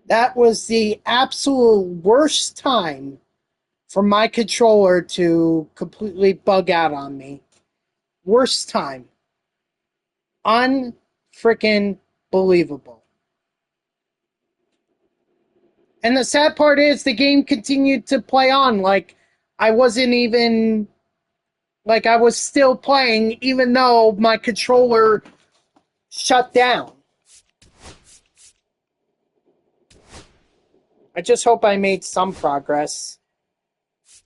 That was the absolute worst time for my controller to completely bug out on me. Worst time. Unfreaking believable. And the sad part is the game continued to play on like I wasn't even like I was still playing even though my controller shut down. I just hope I made some progress.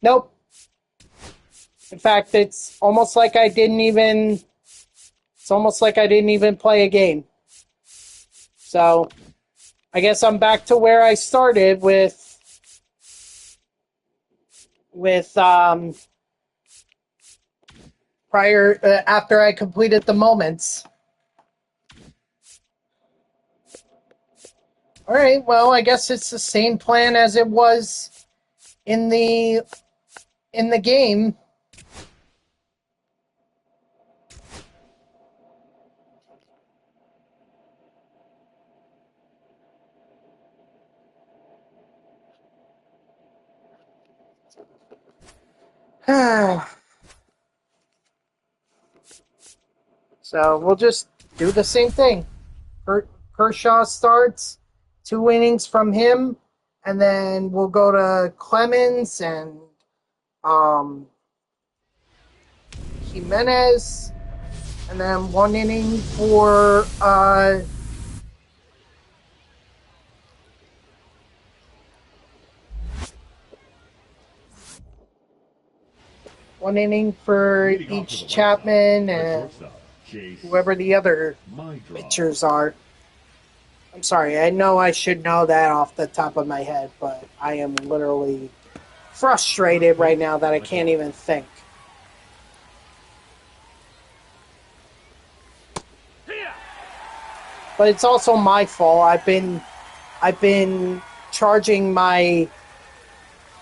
Nope. In fact, it's almost like I didn't even play a game. So, I guess I'm back to where I started with prior after I completed the moments. All right, well, I guess it's the same plan as it was in the game. So we'll just do the same thing. Kershaw starts, 2 innings from him, and then we'll go to Clemens and um, Jimenez, and then 1 inning for 1 inning for each Chapman and whoever the other pitchers are. I'm sorry, I know I should know that off the top of my head, but I am literally frustrated right now that I can't even think. But it's also my fault. I've been charging my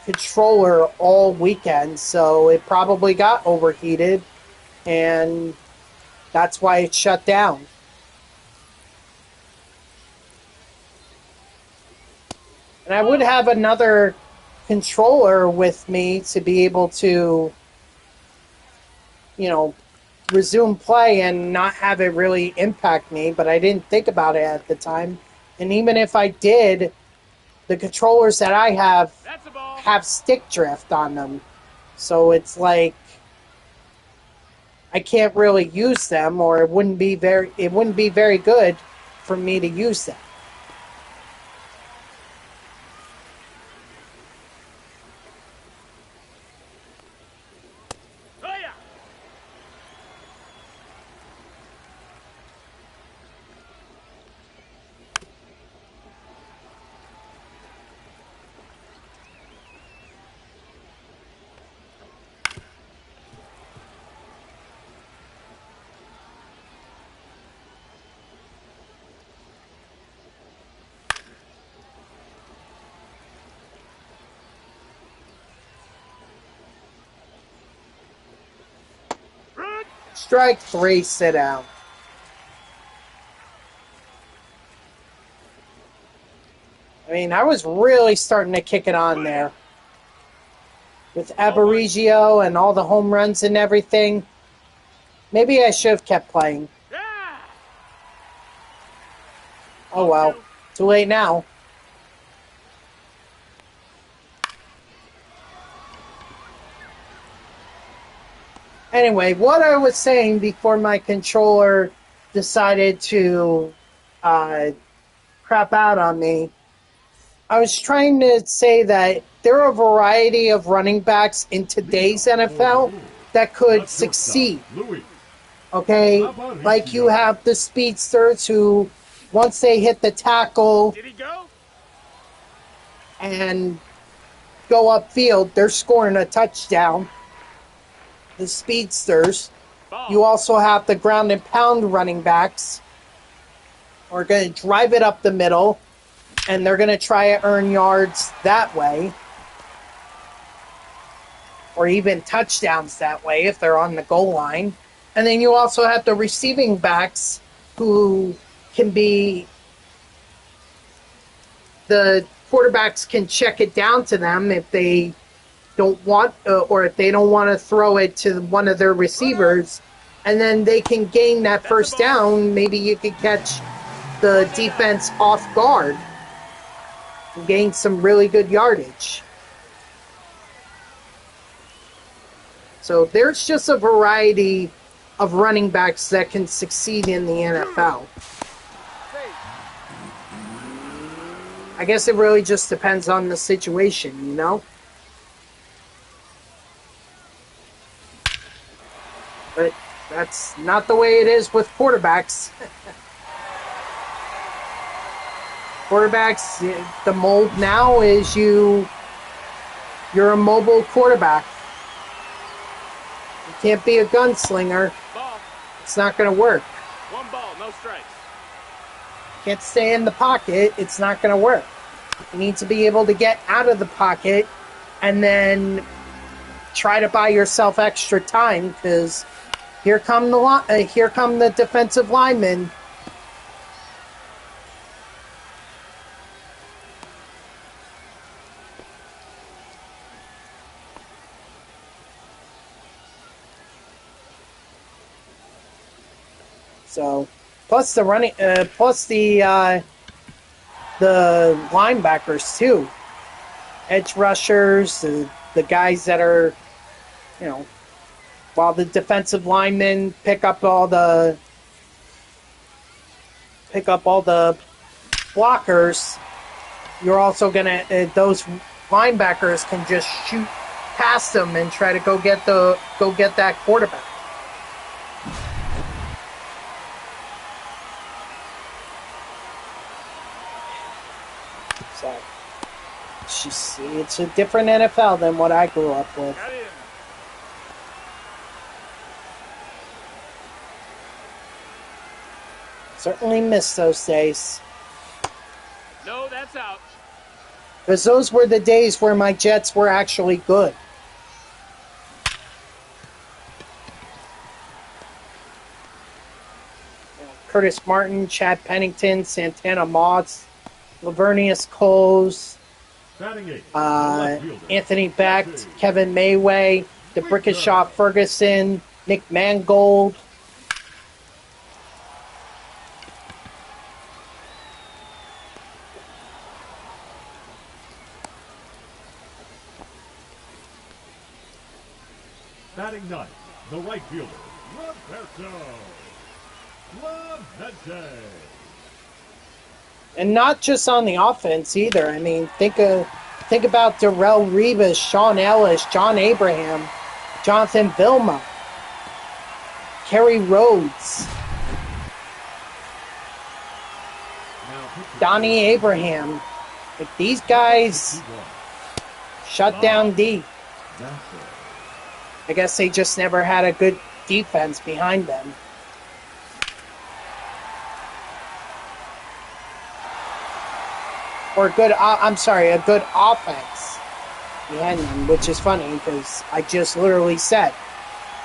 controller all weekend, so it probably got overheated, and that's why it shut down. And I would have another controller with me to be able to, resume play and not have it really impact me, but I didn't think about it at the time. And even if I did, the controllers that I have stick drift on them. So it's like I can't really use them, or it wouldn't be very good for me to use them. Strike 3, sit down. I mean, I was really starting to kick it on there. With Aberigio and all the home runs and everything. Maybe I should have kept playing. Oh well. Too late now. Anyway, what I was saying before my controller decided to crap out on me, I was trying to say that there are a variety of running backs in today's NFL that could succeed. Okay? Like you have the speedsters who, once they hit the tackle and go upfield, they're scoring a touchdown. The speedsters. You also have the ground and pound running backs who are going to drive it up the middle, and they're going to try to earn yards that way, or even touchdowns that way if they're on the goal line. And then you also have the receiving backs who can be the quarterbacks can check it down to them if they don't want, or if they don't want to throw it to one of their receivers, and then they can gain that first down. Maybe you could catch the defense off guard and gain some really good yardage. So there's just a variety of running backs that can succeed in the NFL. I guess it really just depends on the situation, you know? But that's not the way it is with quarterbacks. Quarterbacks, the mold now is you're a mobile quarterback. You can't be a gunslinger. Ball. It's not going to work. One ball, no strikes. Can't stay in the pocket. It's not going to work. You need to be able to get out of the pocket and then try to buy yourself extra time, because here come the defensive linemen. So, plus the linebackers too, edge rushers, the guys that are, you know, while the defensive linemen pick up all the blockers, you're also gonna those linebackers can just shoot past them and try to go get that quarterback. So it's a different NFL than what I grew up with. Certainly miss those days. No, that's out. Because those were the days where my Jets were actually good. Curtis Martin, Chad Pennington, Santana Moss, Lavernius Coles, Anthony Beck, Kevin Mayway, DeBrickashaw Ferguson, Nick Mangold. Batting ninth, the right fielder, Roberto. And not just on the offense either. I mean, think about Darrell Rivas, Sean Ellis, John Abraham, Jonathan Vilma, Kerry Rhodes, Donnie Abraham. Like, these guys shut down D. I guess they just never had a good defense behind them. Or a good offense behind them, which is funny because I just literally said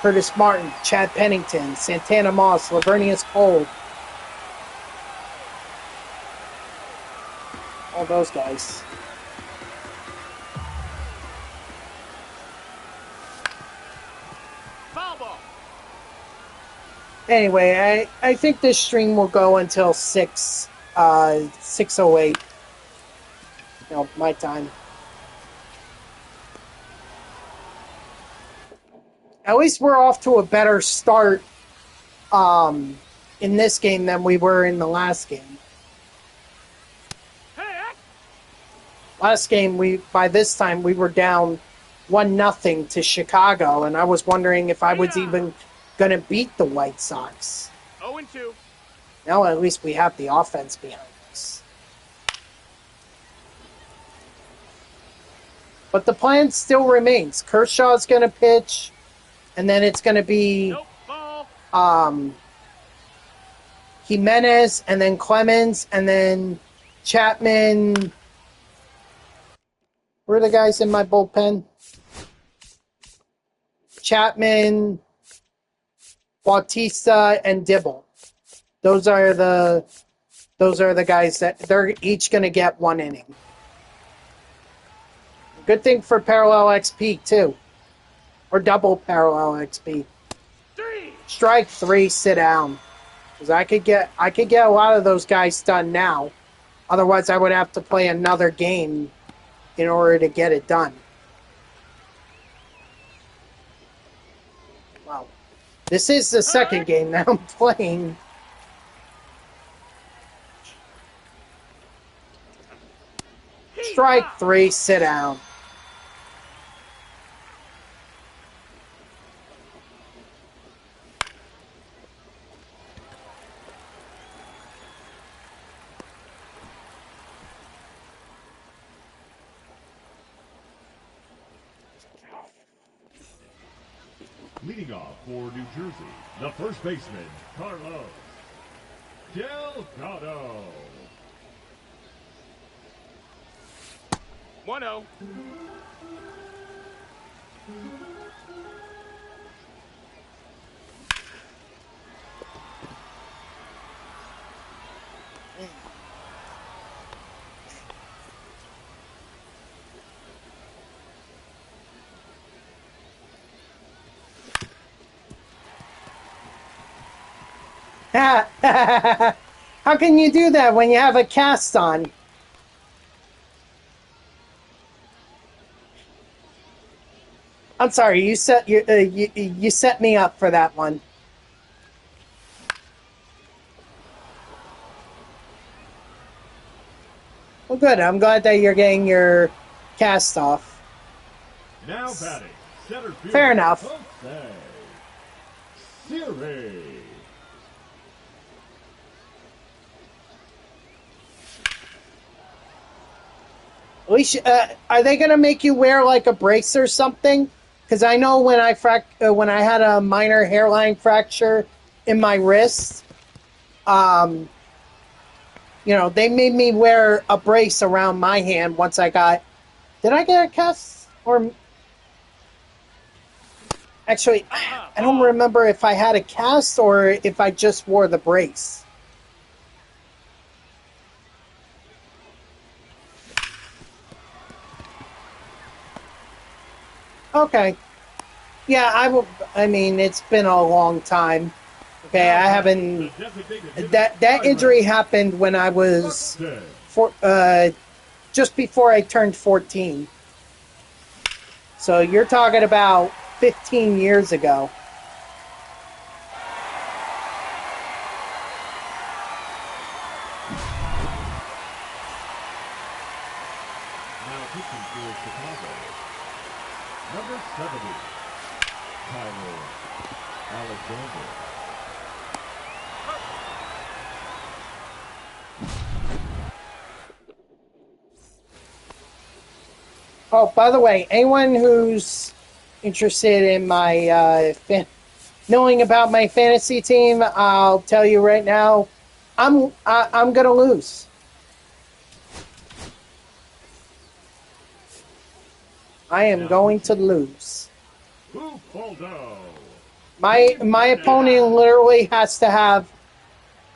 Curtis Martin, Chad Pennington, Santana Moss, Lavernius Cole. All those guys. Foul ball. Anyway, I think this stream will go until 6:08. No, my time. At least we're off to a better start in this game than we were in the last game. Last game, by this time we were down 1-0 to Chicago, and I was wondering if I was even going to beat the White Sox. 0-2. Now at least we have the offense behind us. But the plan still remains. Kershaw's going to pitch, and then it's going to be Jimenez, and then Clemens, and then Chapman. Where are the guys in my bullpen? Chapman, Bautista, and Dibble. Those are the those are the guys that they're each going to get 1 inning. Good thing for parallel XP too, or double parallel XP. 3. Strike 3, sit down, because I could get a lot of those guys done now. Otherwise, I would have to play another game in order to get it done. Wow, this is the second game that I'm playing. Strike 3, sit down. Leading off for New Jersey, the first baseman, Carlos Delgado. 1-0. How can you do that when you have a cast on? I'm sorry, you set you set me up for that one. Well, good. I'm glad that you're getting your cast off. Now batting, center field. Fair enough. Jose Siri. At least, are they going to make you wear like a brace or something? Because I know when I had a minor hairline fracture in my wrist, you know, they made me wear a brace around my hand once I got. Did I get a cast? Or actually, I don't remember if I had a cast or if I just wore the brace. Okay. Yeah, I mean, it's been a long time. Okay, I haven't. That injury happened when I was just before I turned 14. So you're talking about 15 years ago. Now pitching for Chicago, number 70, Tyler Alexander. Oh, by the way, anyone who's interested in my knowing about my fantasy team, I'll tell you right now, I'm gonna lose. I am going to lose. My opponent literally has to have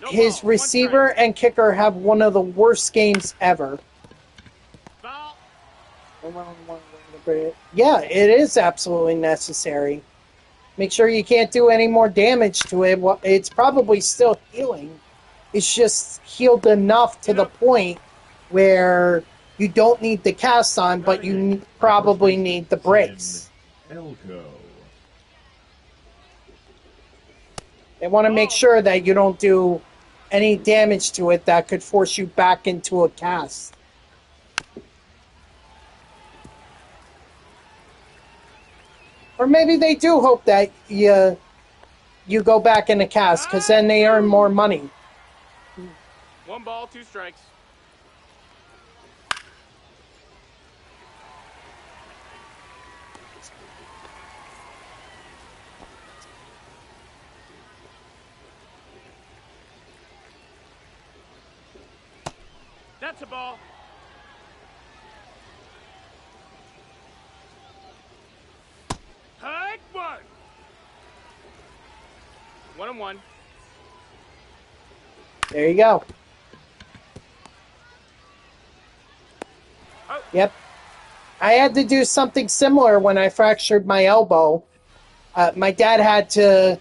his receiver and kicker have one of the worst games ever. Yeah, it is absolutely necessary. Make sure you can't do any more damage to it. Well, it's probably still healing. It's just healed enough to the point where you don't need the cast on, but you probably need the brace. They want to make sure that you don't do any damage to it that could force you back into a cast. Or maybe they do hope that you go back in a cast, because then they earn more money. 1 ball, 2 strikes. That's a ball. Hike 1. 1-1. There you go. Yep. I had to do something similar when I fractured my elbow. My dad had to,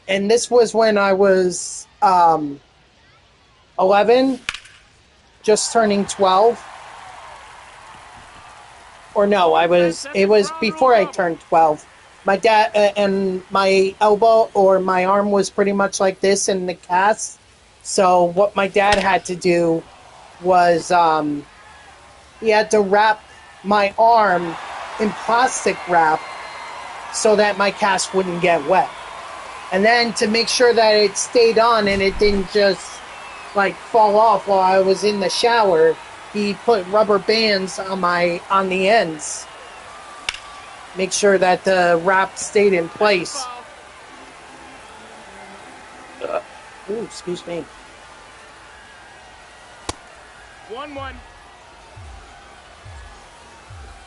and this was when I was 11, just turning 12. Or no, it was before I turned 12. My dad, and my elbow or my arm was pretty much like this in the cast. So what my dad had to do was he had to wrap my arm in plastic wrap so that my cast wouldn't get wet. And then to make sure that it stayed on and it didn't just like fall off while I was in the shower, he put rubber bands on the ends. Make sure that the wrap stayed in place. Ooh, excuse me. 1-1.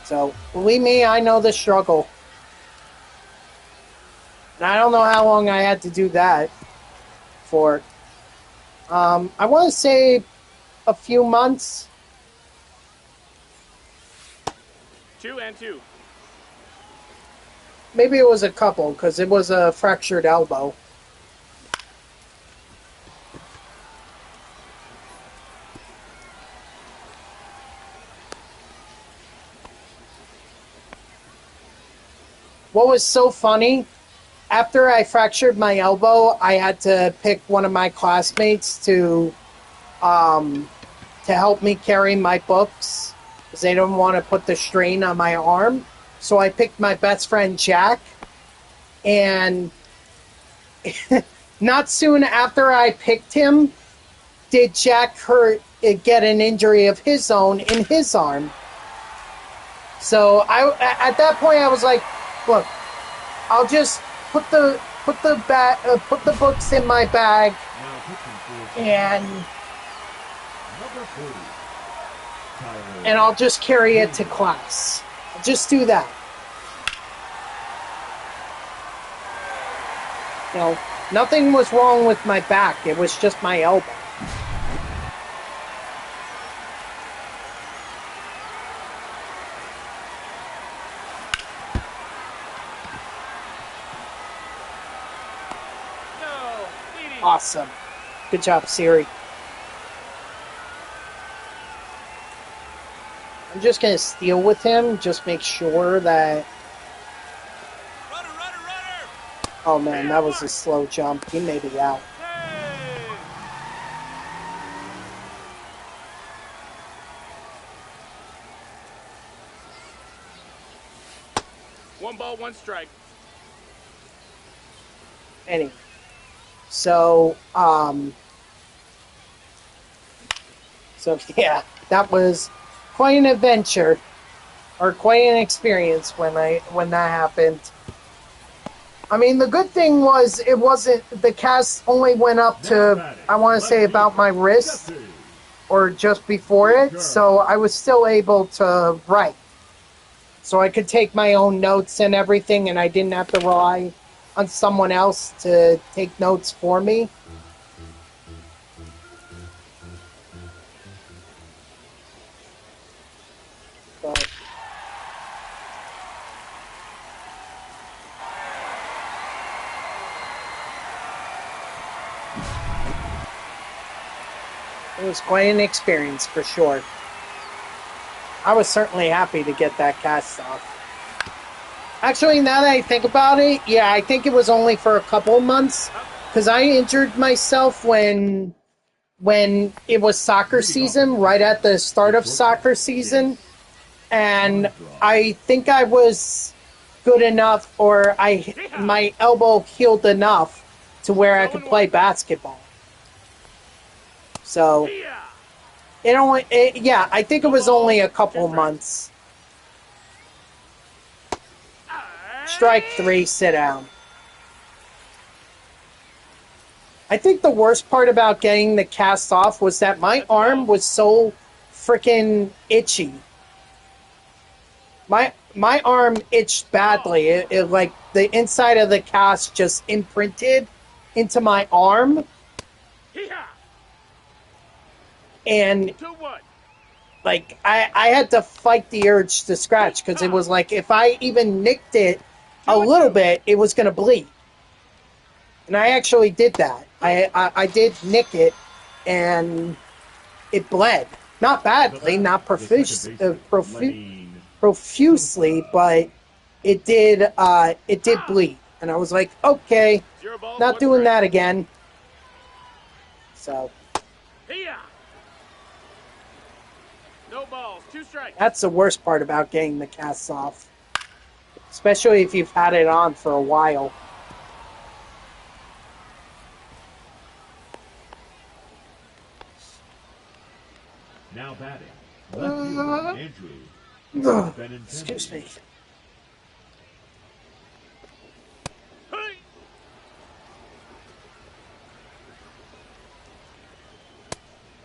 So, believe me, I know the struggle. And I don't know how long I had to do that for. I want to say a few months. 2-2. Maybe it was a couple, because it was a fractured elbow. What was so funny, after I fractured my elbow, I had to pick one of my classmates to help me carry my books, because they didn't want to put the strain on my arm. So I picked my best friend, Jack, and not soon after I picked him, did Jack get an injury of his own in his arm. So at that point, I was like, look, I'll just put the books in my bag, and I'll just carry it to class. I'll just do that. You know, nothing was wrong with my back. It was just my elbow. Awesome. Good job, Siri. I'm just going to steal with him. Just make sure that... Runner, runner, runner! Oh, man, that was a slow jump. He made it out. Hey! 1 ball, 1 strike. Anyway. So, yeah, that was quite an adventure, or quite an experience when that happened. I mean, the good thing was the cast only went up to, I want to say, about my wrist, or just before it, so I was still able to write. So I could take my own notes and everything, and I didn't have to rely on someone else to take notes for me. But it was quite an experience for sure. I was certainly happy to get that cast off. Actually, now that I think about it, yeah, I think it was only for a couple of months, because I injured myself when it was soccer season, right at the start of soccer season, and I think I was good enough, or my elbow healed enough to where I could play basketball. So I think it was only a couple of months. Strike 3, sit down. I think the worst part about getting the cast off was that my arm was so freaking itchy. My arm itched badly. It like the inside of the cast just imprinted into my arm. And Like, I had to fight the urge to scratch because it was like if I even nicked it a little bit, it was going to bleed. And I actually did that. I did nick it, and it bled. Not badly, not profusely, but it did bleed. And I was like, okay, 0 balls, not 1 doing strike. that again. So Hiya! No balls, 2 strikes. that's the worst part about getting the casts off. Especially if you've had it on for a while. Now batting, left fielder Andrew. Excuse me. Hey!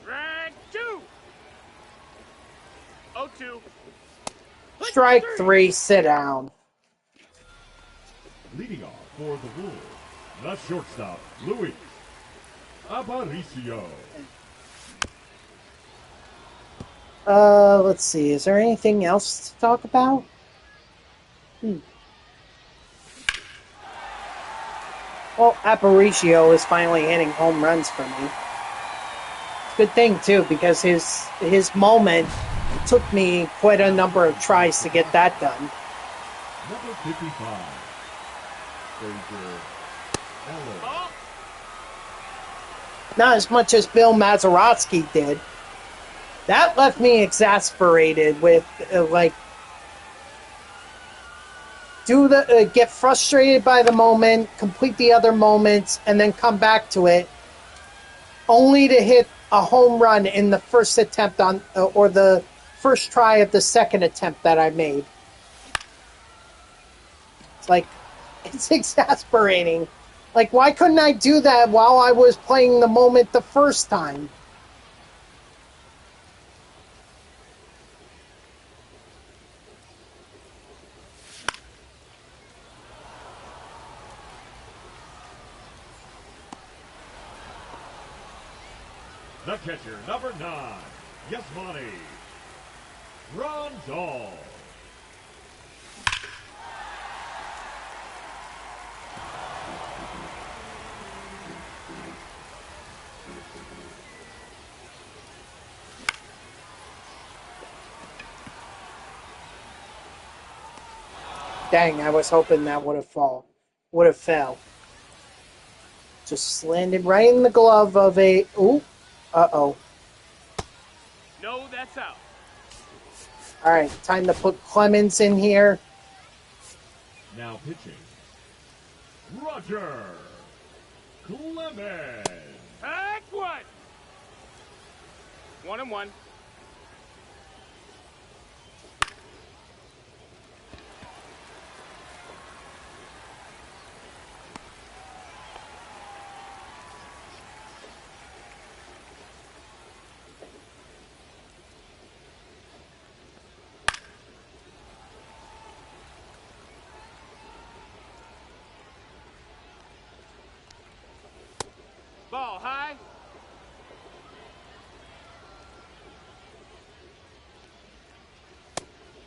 Drag 2! 0-2. Strike 3, sit down. Leading off for the Wolves, the shortstop, Luis Aparicio. Let's see. Is there anything else to talk about? Well, Aparicio is finally hitting home runs for me. It's a good thing, too, because his moment took me quite a number of tries to get that done. Number 55, Fraser Ellis. Ball. Not as much as Bill Mazeroski did. That left me exasperated with, get frustrated by the moment, complete the other moments, and then come back to it, only to hit a home run in the first attempt on, or the first try of the second attempt that I made. It's like, it's exasperating. Like, why couldn't I do that while I was playing the moment the first time? The catcher, number 9, Yasmani Rondal. Dang, I was hoping that would have fell. Just landed right in the glove of a... Ooh. Uh-oh. No, that's out. All right, time to put Clemens in here. Now pitching, Roger Clemens. Pack 1. 1-1. Ball high.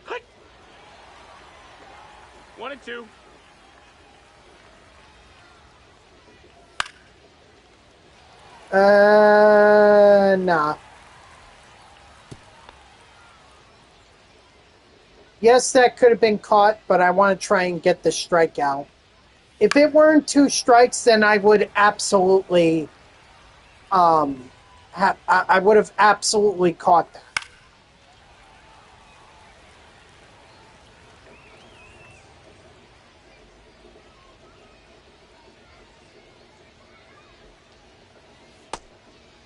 Hut. 1-2. Nah. Yes, that could have been caught, but I want to try and get the strikeout. If it weren't 2 strikes, then I would absolutely, I would have absolutely caught that.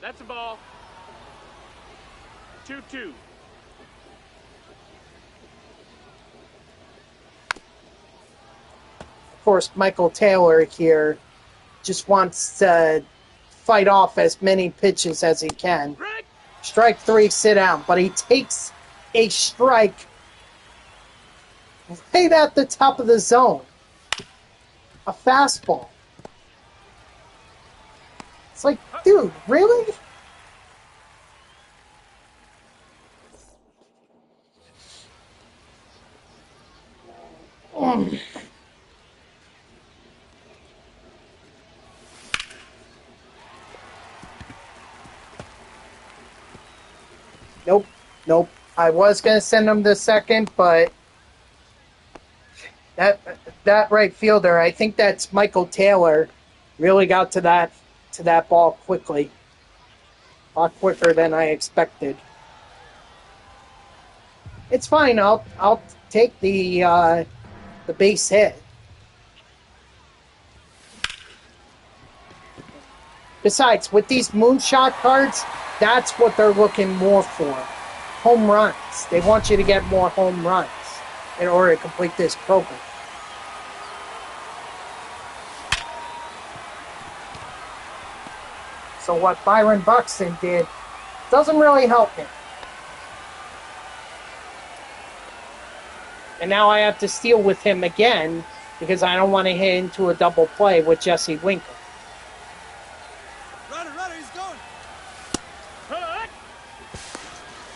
That's a ball. 2-2. Of course, Michael Taylor here just wants to fight off as many pitches as he can. Right. Strike 3, sit down. But he takes a strike right at the top of the zone. A fastball. It's like, dude, really? Nope. Nope. I was going to send him to second, but that right fielder, I think that's Michael Taylor, really got to that ball quickly. A lot quicker than I expected. It's fine. I'll take the base hit. Besides, with these Moonshot cards, that's what they're looking more for. Home runs. They want you to get more home runs in order to complete this program. So what Byron Buxton did doesn't really help him. And now I have to steal with him again because I don't want to hit into a double play with Jesse Winker. Runner, he's going. Hut!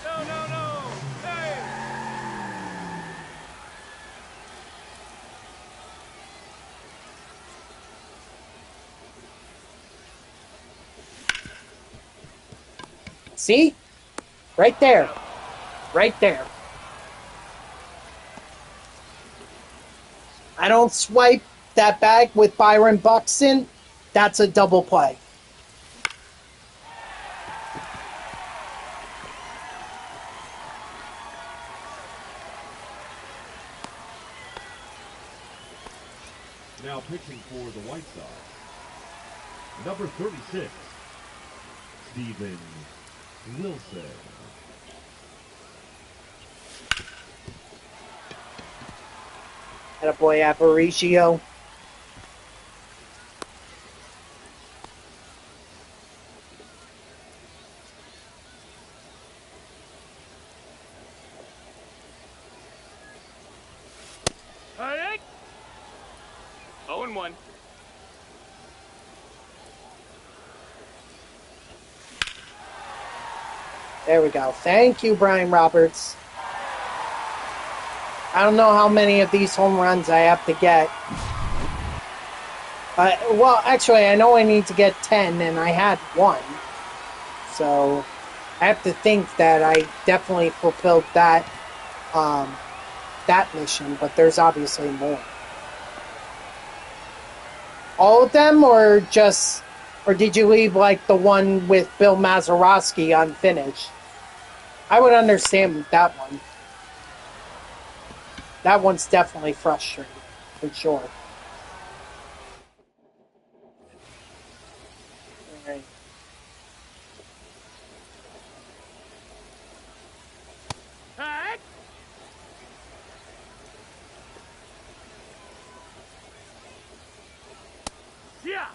No. Hey! See? Right there. Right there. I don't swipe that bag with Byron Buxton. That's a double play. Now pitching for the White Sox, number 36, Steven Wilson. Attaboy Aparicio. Hey! 0-1. There we go. Thank you, Brian Roberts. I don't know how many of these home runs I have to get. Well, actually, I know I need to get 10, and I had 1. So I have to think that I definitely fulfilled that mission, but there's obviously more. All of them, or did you leave like the one with Bill Mazeroski unfinished? I would understand that one. That one's definitely frustrating, for sure. Alright. Hey! Yeah!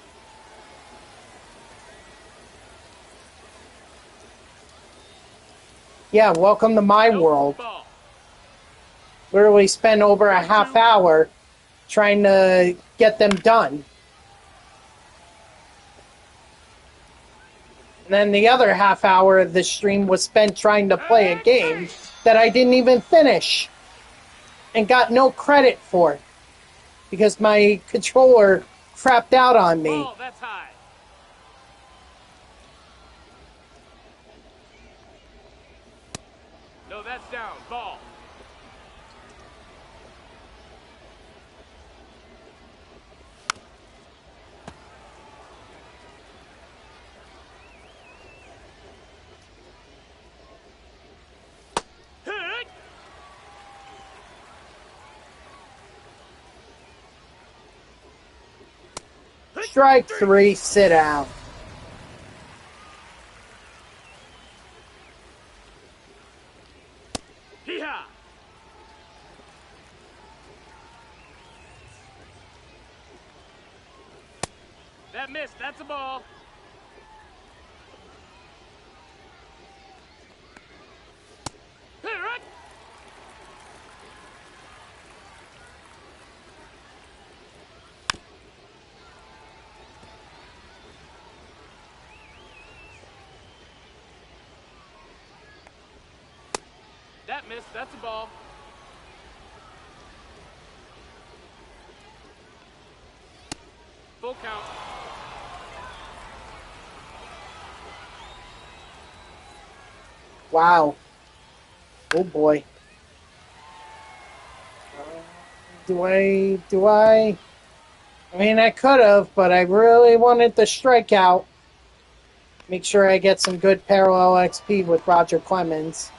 Yeah, welcome to my world. Ball. Literally spent over a half hour trying to get them done. And then the other half hour of the stream was spent trying to play a game that I didn't even finish. And got no credit for it. Because my controller crapped out on me. Ball, that's high. No, that's down. Ball. Hey! Strike 3, sit down. Hee-haw! That missed. That's a ball. Hey! That missed. That's a ball. Full count. Wow. Oh boy. Do I? I mean, I could have, but I really wanted the strikeout. Make sure I get some good parallel XP with Roger Clemens.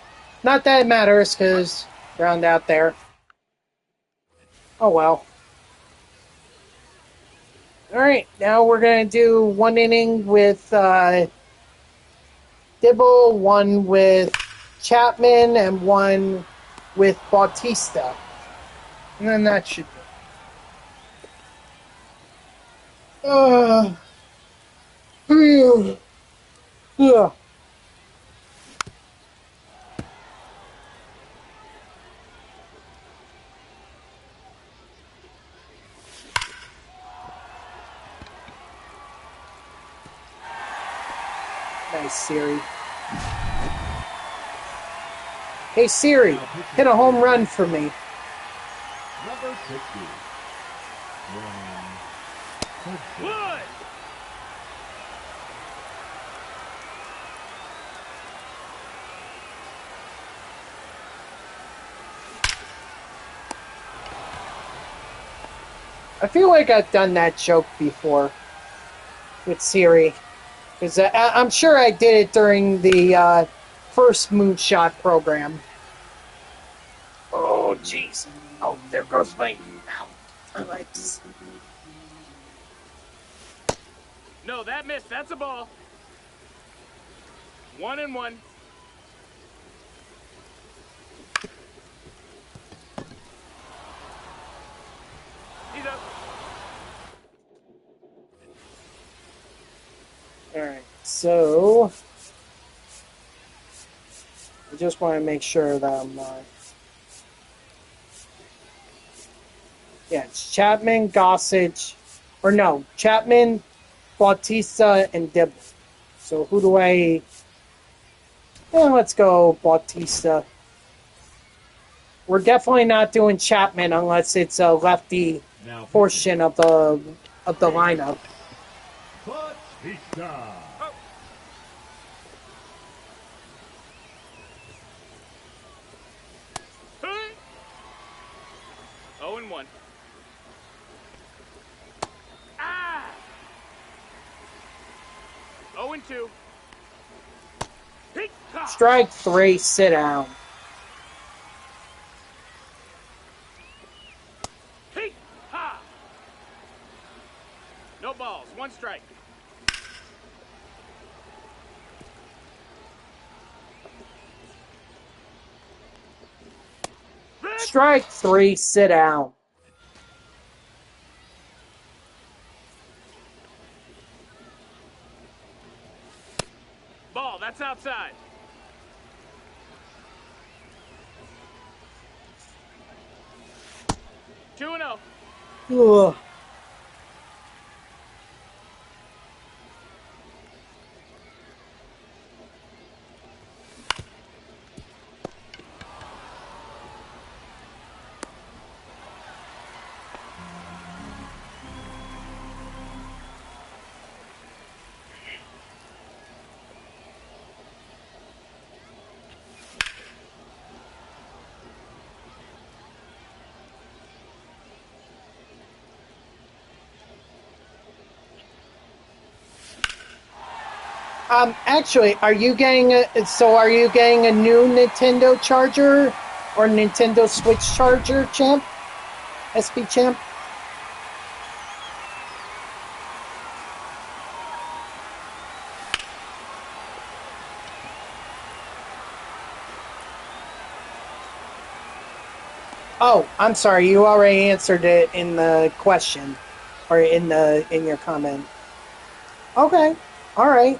Not that it matters, because ground out there. Oh well. Alright, now we're going to do one inning with Dibble, one with Chapman, and one with Bautista. And then that should do. Ugh. Nice, Siri. Hey, Siri, hit a home run for me. Number 60. Wood! I feel like I've done that joke before with Siri. Because I'm sure I did it during the first Moonshot program. Oh, jeez. Oh, there goes my legs. No, that missed. That's a ball. 1-1. He's up. Alright, so I just want to make sure that I'm yeah, it's Chapman, Gossage, or no, Chapman, Bautista, and Dibble. So who do I... let's go Bautista. We're definitely not doing Chapman unless it's a lefty portion of the lineup. Bautista. Oh. Hey. 0-1. Ah! 0-2. Strike 3, sit down. Hey! Ha! No balls, 1 strike. Strike 3, sit down. Ball, that's outside. 2-0. Ugh. Actually, are you getting a new Nintendo charger or Nintendo Switch charger, champ? SP champ? Oh, I'm sorry. You already answered it in the question or in your comment. Okay. All right.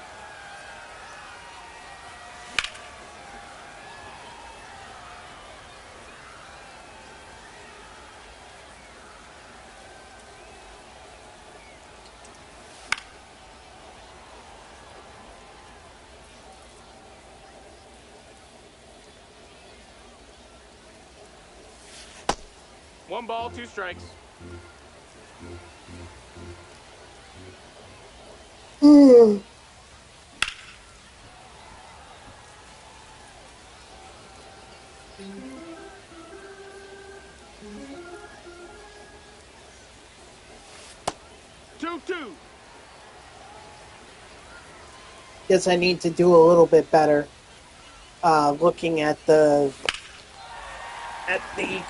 One ball, 2 strikes. Mm. 2-2. Guess I need to do a little bit better. Looking at the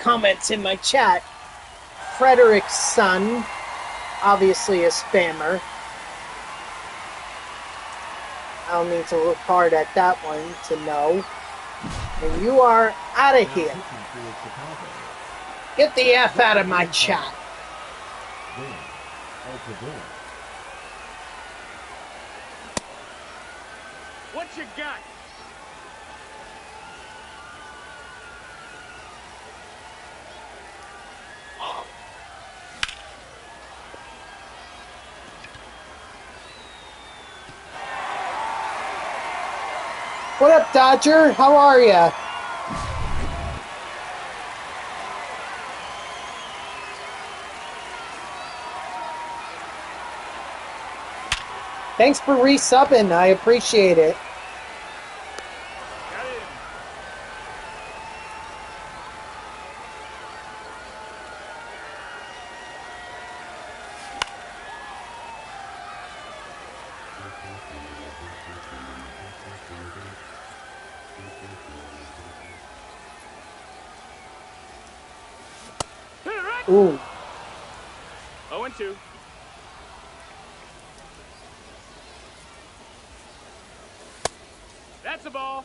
comments in my chat. Frederick's son, obviously a spammer. I don't need to look hard at that one to know. And you are out of here. Get the F out of my chat. What you got? What up, Dodger? How are ya? Thanks for resubbing. I appreciate it. Got it. Hit it right. Ooh. 0-2. That's a ball.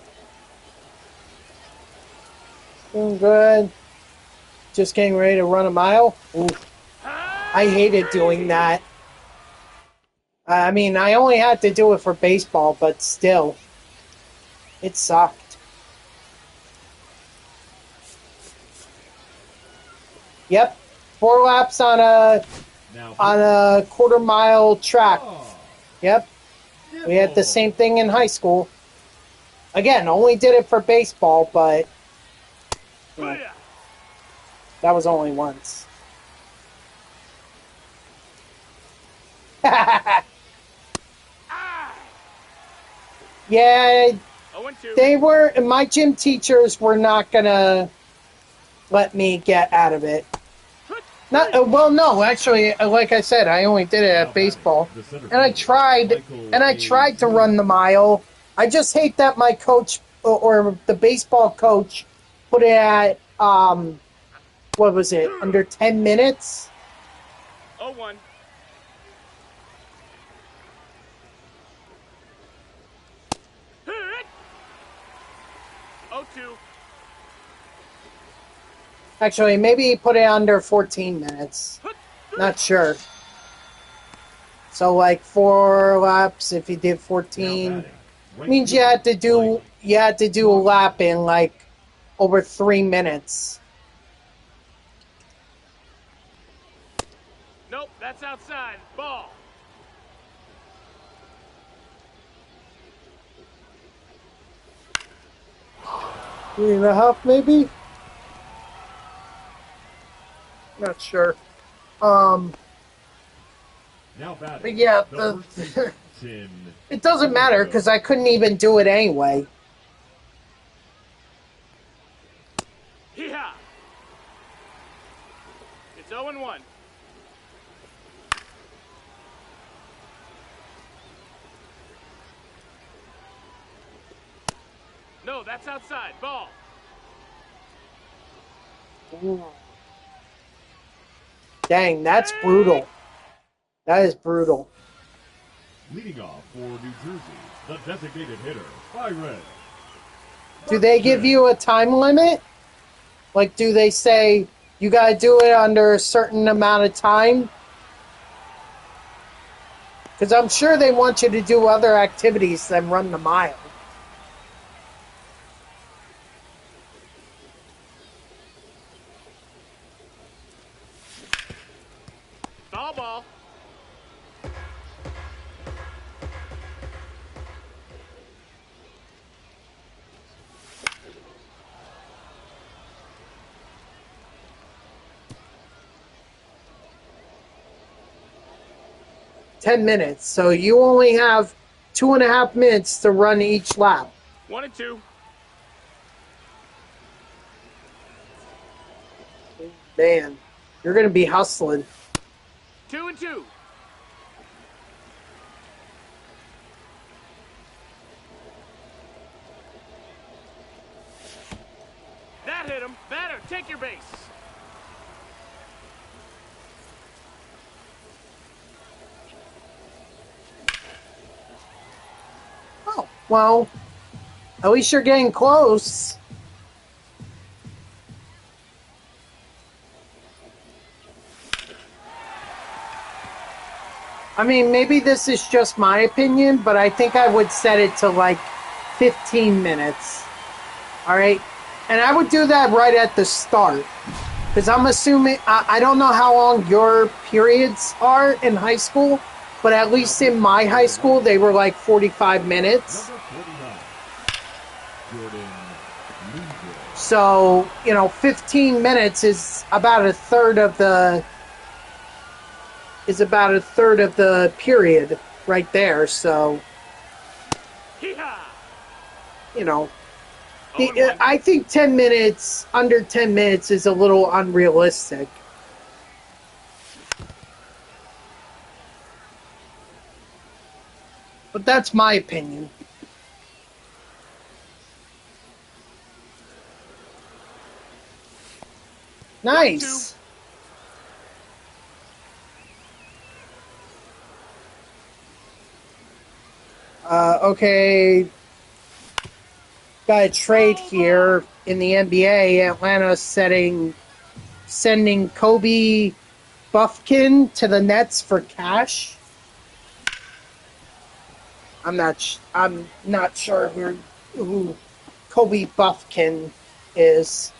Doing good. Just getting ready to run a mile. Ooh. I hated doing that. I mean, I only had to do it for baseball, but still. It sucked. Yep. 4 laps on a quarter-mile track. Yep. We had the same thing in high school. Again, only did it for baseball, but you know, that was only once. Yeah, 0-2. they were. My gym teachers were not gonna let me get out of it. Not well, no. Actually, like I said, I only did it at baseball, and I tried to run the mile. I just hate that my coach or the baseball coach put it at what was it, under 10 minutes? 0-1. Hit it. 0-2. Actually, maybe he put it under 14 minutes. Not sure. So like 4 laps if you did 14 means you had to do a lap in like over 3 minutes. Nope, that's outside. Ball. 3.5 maybe? Not sure. But yeah, it doesn't matter because I couldn't even do it anyway. Hee-haw. It's 0-1. No, that's outside. Ball. Dang, that's brutal. That is brutal. Leading off for New Jersey, the designated hitter, Byron. Do they give you a time limit? Like, do they say you gotta do it under a certain amount of time? Because I'm sure they want you to do other activities than run the mile. Ball. 10 minutes. So you only have 2.5 minutes to run each lap. 1 and 2. Man, you're going to be hustling. 2 and 2. That hit him. Batter, take your base. Oh, well, at least you're getting close. I mean, maybe this is just my opinion, but I think I would set it to like 15 minutes. All right? And I would do that right at the start. Because I'm assuming, I don't know how long your periods are in high school, but at least in my high school, they were like 45 minutes. So, 15 minutes is about a third of the period right there. So, I think 10 minutes, under 10 minutes is a little unrealistic. But that's my opinion. Nice. Okay. Got a trade here in the NBA. Atlanta sending Kobe Buffkin to the Nets for cash. I'm not sure who Kobe Buffkin is.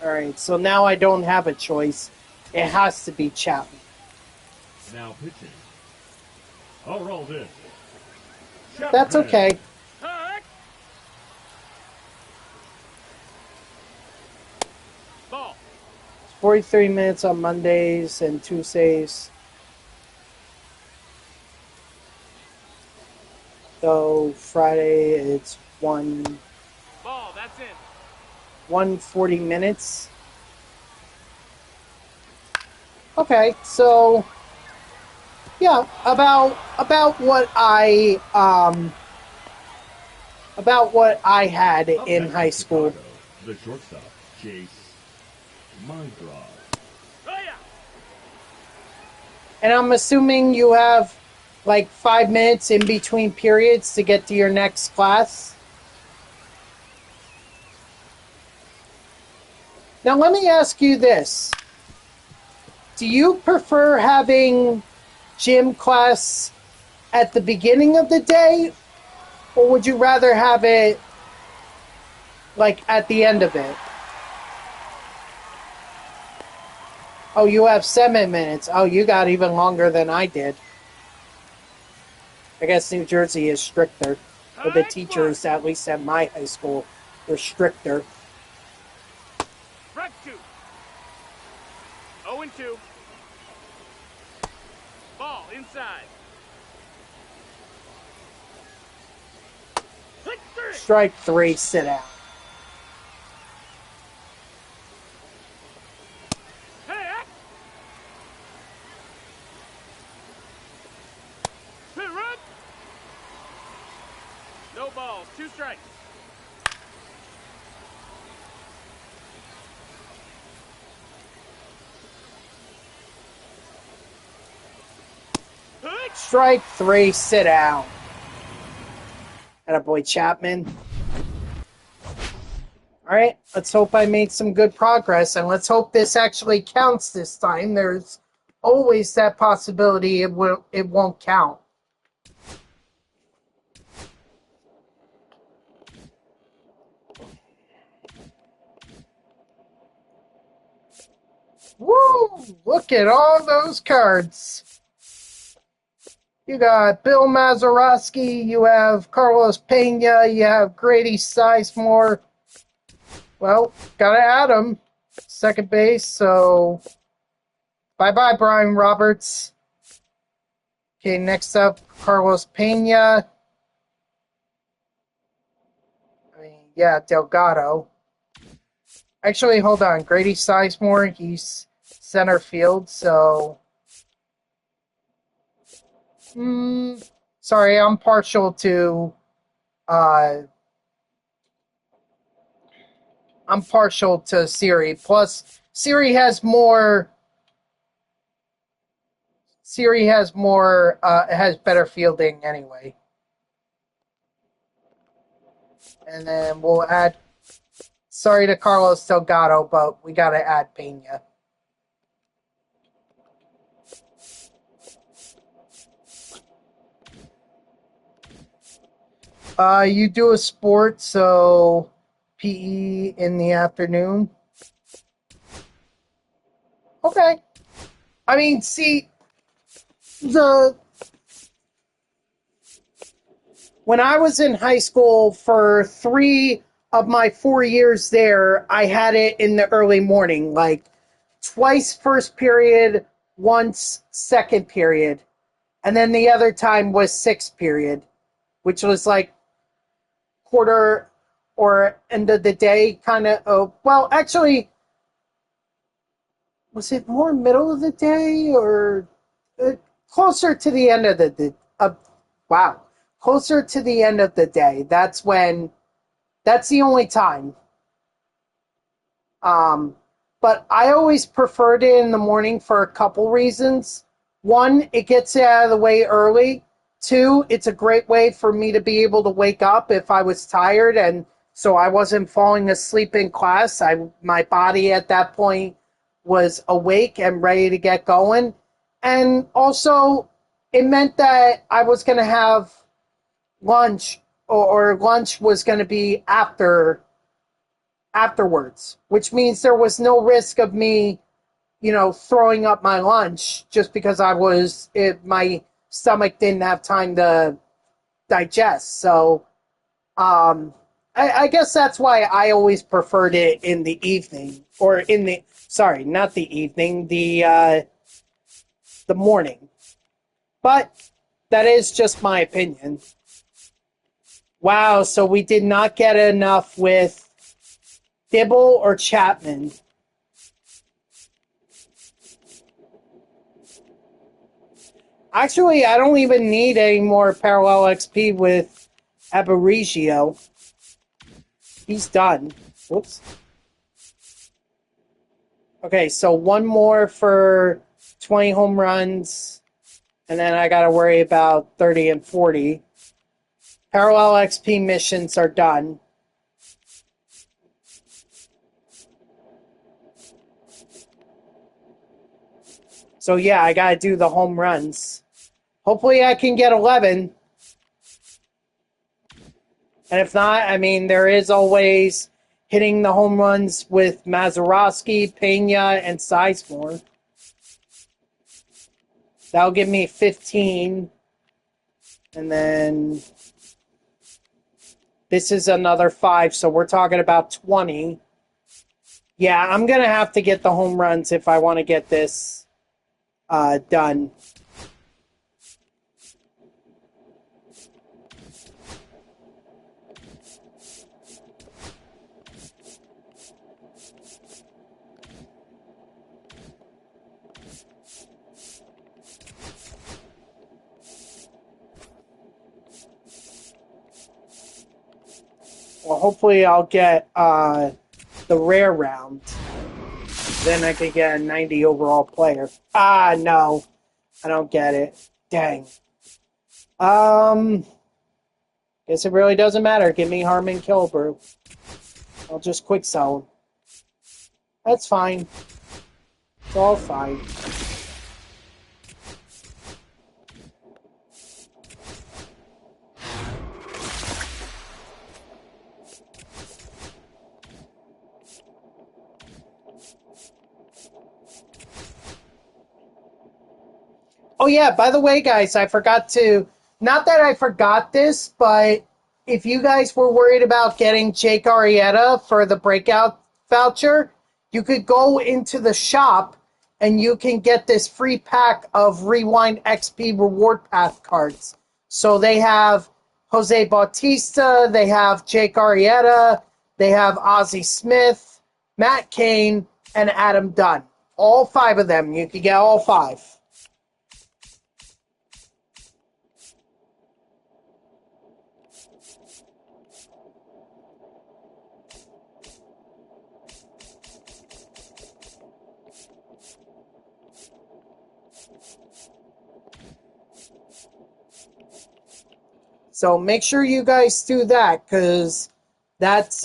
Alright, so now I don't have a choice. It has to be Chapman. Now pitching. I'll roll this. That's okay. Ball. 43 minutes on Mondays and Tuesdays. So Friday it's 1 Ball, that's in. 140 minutes. Okay, so yeah, about what I had in high school. The shortstop, Chase Mindrod. Oh yeah. And I'm assuming you have like 5 minutes in between periods to get to your next class. Now let me ask you this. Do you prefer having gym class at the beginning of the day, or would you rather have it like at the end of it? Oh, you have 7 minutes. Oh, you got even longer than I did. I guess New Jersey is stricter. But the teachers, at least at my high school, were stricter. Strike 2. 0 and 2. Ball inside. Strike 3, sit out. No balls, 2 strikes. Strike 3, sit down. Attaboy Chapman. Alright, let's hope I made some good progress, and let's hope this actually counts this time. There's always that possibility it won't count. Look at all those cards. You got Bill Mazeroski, you have Carlos Pena, you have Grady Sizemore. Well, gotta add him. Second base, so bye-bye, Brian Roberts. Okay, next up, Carlos Pena. I mean, yeah, Delgado. Actually, hold on. Grady Sizemore, he's center field, so... sorry, I'm partial to... I'm partial to Siri. Plus, Siri has more... has better fielding anyway. And then we'll add... Sorry to Carlos Delgado, but we gotta add Pena. You do a sport, so PE in the afternoon. Okay. I mean, see, when I was in high school for 3 of my 4 years there, I had it in the early morning, like twice first period, once second period, and then the other time was sixth period, which was like quarter or end of the day kind of. Oh, well, actually, was it more middle of the day or closer to the end of the wow, closer to the end of the day? That's the only time. But I always preferred it in the morning for a couple reasons. One, it gets it out of the way early. Two, it's a great way for me to be able to wake up if I was tired and so I wasn't falling asleep in class. My body at that point was awake and ready to get going. And also, it meant that I was going to have lunch or lunch was going to be afterwards, which means there was no risk of me, throwing up my lunch just because my stomach didn't have time to digest. So, I guess that's why I always preferred it in the evening, or not the evening, the morning. But that is just my opinion. Wow, so we did not get enough with Dibble or Chapman. Actually, I don't even need any more parallel XP with Aberigio. He's done. Whoops. Okay, so one more for 20 home runs, and then I gotta worry about 30 and 40. Parallel XP missions are done. So yeah, I gotta do the home runs. Hopefully I can get 11. And if not, I mean, there is always hitting the home runs with Mazeroski, Pena, and Sizemore. That'll give me 15. And then this is another 5, so we're talking about 20. Yeah, I'm going to have to get the home runs if I want to get this done. Well, hopefully I'll get the rare round. Then I could get a 90 overall player. Ah, no. I don't get it. Dang. Guess it really doesn't matter. Give me Harmon Killebrew. I'll just quick sell him. That's fine. It's all fine. Oh yeah, by the way, guys, I forgot to, not that I forgot this, but if you guys were worried about getting Jake Arrieta for the breakout voucher, you could go into the shop and you can get this free pack of Rewind XP reward path cards. So they have Jose Bautista, they have Jake Arrieta, they have Ozzie Smith, Matt Cain, and Adam Dunn. All 5 of them. You can get all 5. So make sure you guys do that, because that's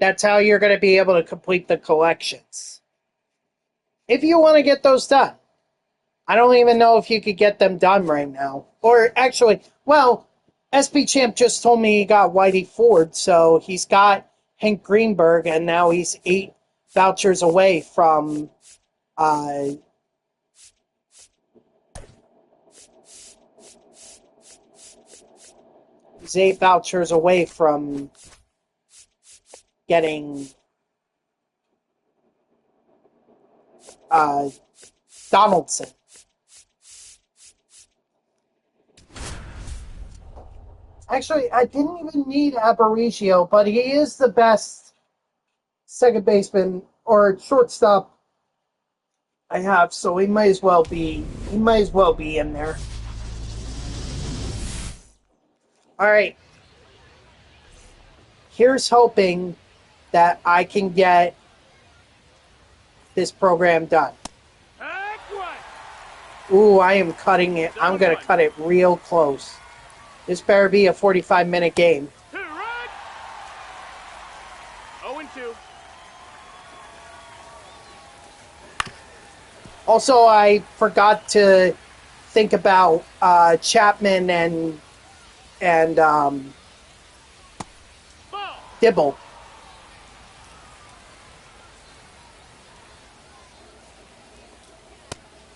that's how you're going to be able to complete the collections. If you want to get those done. I don't even know if you could get them done right now. Or actually, well, SP Champ just told me he got Whitey Ford, so he's got Hank Greenberg, and now he's 8 vouchers away from he's 8 vouchers away from getting Donaldson. Actually, I didn't even need Aparicio, but he is the best second baseman or shortstop I have, so he might as well be in there. All right. Here's hoping that I can get this program done. Ooh, I am cutting it. I'm going to cut it real close. This better be a 45-minute game. 0-2. Also, I forgot to think about Chapman and Dibble.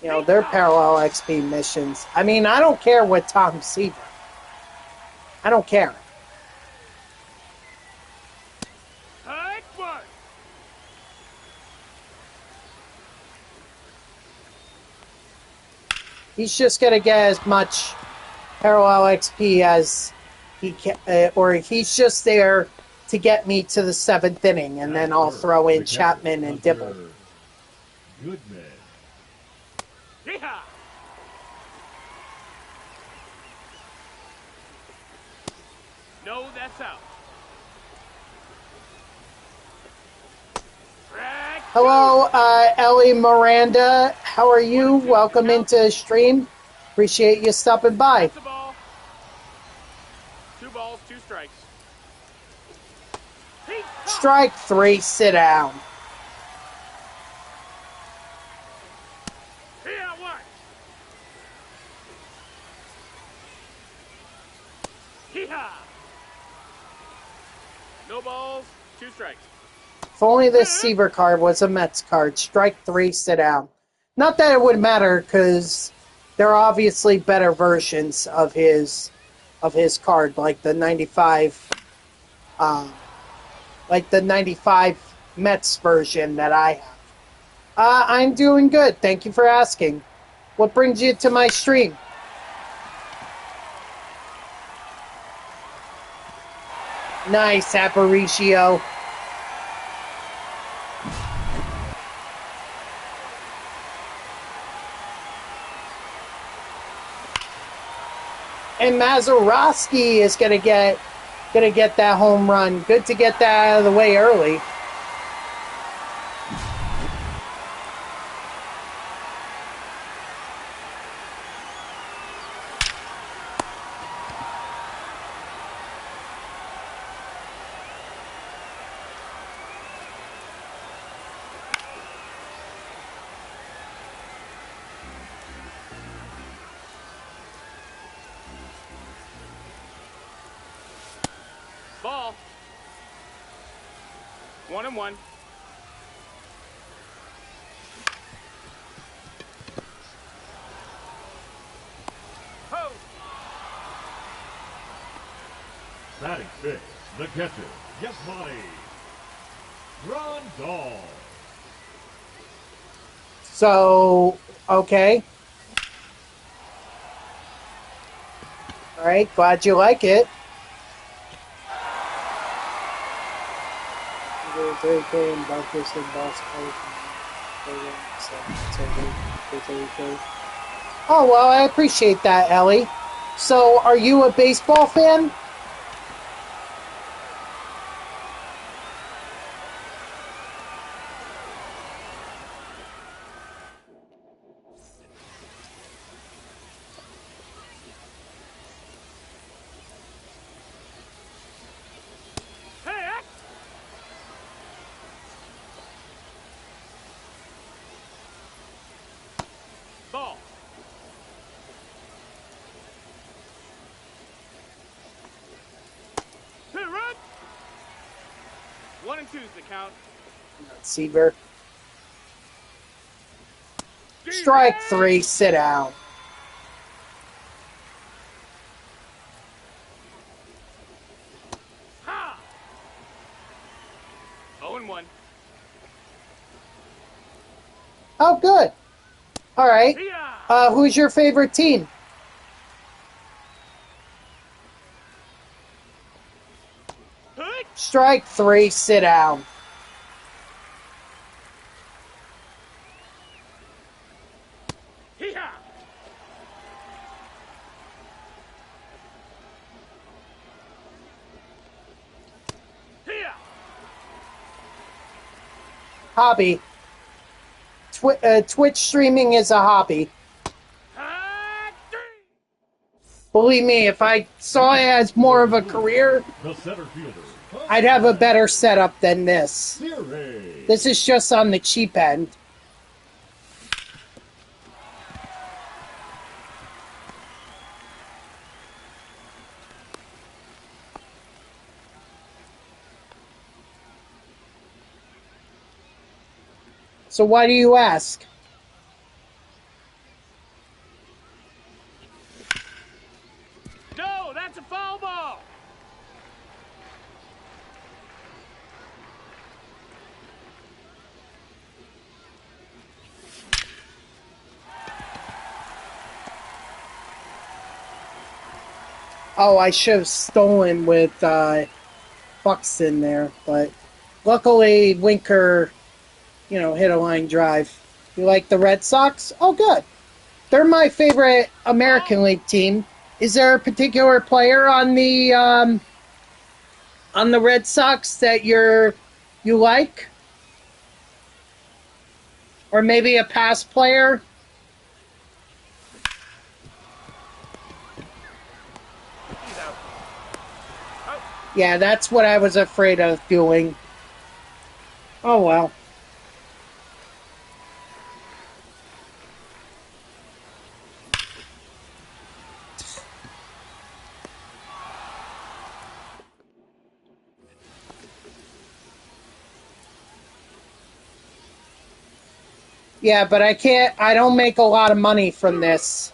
You know, they're parallel XP missions. I mean, I don't care with Tom Seaver. I don't care. He's just going to get as much parallel XP as he can, or he's just there to get me to the 7th inning, and then I'll throw in Chapman and Dibble. Goodman. Yeehaw! No, that's out. Hello, Ellie Miranda. How are you? Welcome into stream. Appreciate you stopping by. That's a ball. 2 balls, 2 strikes. Strike 3, sit down. No balls, 2 strikes. If only this Seaver card was a Mets card. Strike 3, sit down. Not that it would matter, because there are obviously better versions of his card, like the 95, Mets version that I have. I'm doing good. Thank you for asking. What brings you to my stream? Nice, Aparicio. And Mazeroski is gonna get that home run. Good to get that out of the way early. 1-1. Ho! Batting fifth, the catcher, Yasmani Grandal. So, okay. All right, glad you like it. Oh, well, I appreciate that, Ellie. So, are you a baseball fan? Hey! Ball. Hit run. 1 and 2's the count. Seaver. Strike 3, sit down. Ha! 0-1. Oh, good. All right. Who's your favorite team? Strike 3, sit down. Hee-haw! Hee-haw! Hobby. Twitch streaming is a hobby. Believe me, if I saw it as more of a career, The center fielder, I'd have a better setup than this. Siri. This is just on the cheap end. So why do you ask? No, that's a foul ball. Oh, I should have stolen with Buxton there, but luckily Winker, hit a line drive. You like the Red Sox? Oh, good. They're my favorite American League team. Is there a particular player on the Red Sox that you like? Or maybe a past player? He's out. Oh. Yeah, that's what I was afraid of doing. Oh, well. Yeah, but I don't make a lot of money from this.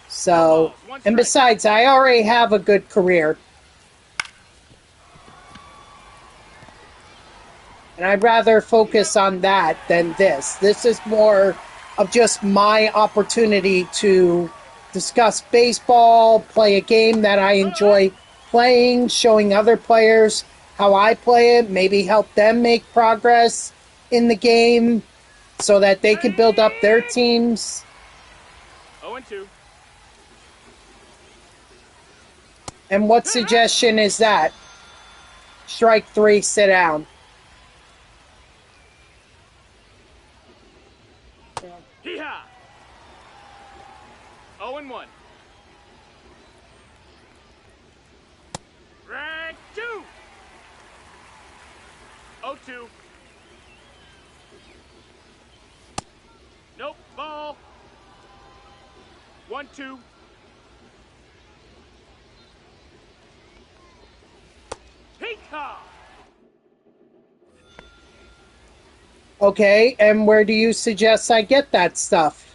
So, and besides, I already have a good career. And I'd rather focus on that than this. This is more of just my opportunity to discuss baseball, play a game that I enjoy playing, showing other players how I play it, maybe help them make progress in the game so that they can build up their teams. 0-2. And what suggestion is that? Strike 3, sit down. Hee-haw! 0-1. Right 2. 0-2. Nope, ball. 1-2. Hee-haw! Okay, and where do you suggest I get that stuff?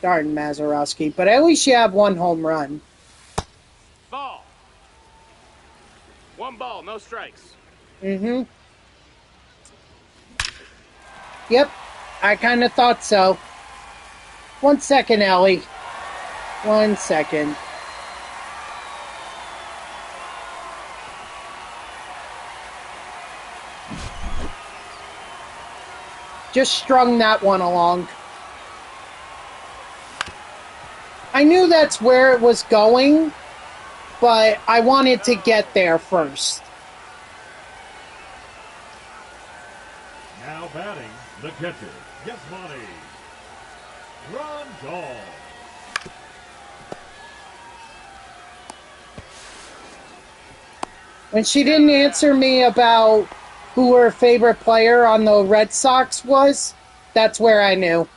Darn Mazeroski, but at least you have one home run. Ball. One ball, no strikes. Mm-hmm. Yep, I kind of thought so. 1 second, Ellie. 1 second. Just strung that one along. I knew that's where it was going, but I wanted to get there first. Now batting, the catcher, Yasmani Rondon. When she didn't answer me about who her favorite player on the Red Sox was, that's where I knew.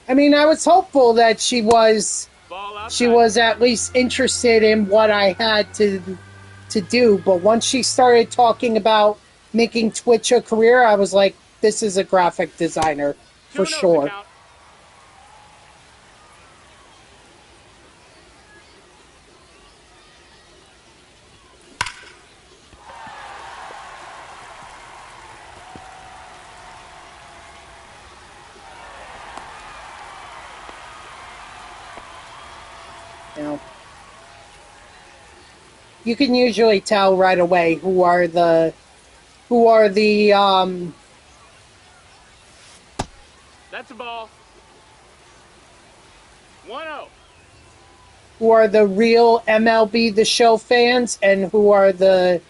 I mean, I was hopeful that she was at least interested in what I had to do, but once she started talking about making Twitch a career, I was like, this is a graphic designer for sure. You can usually tell right away who are the That's a ball. 1-0. Who are the real MLB The Show fans and who are the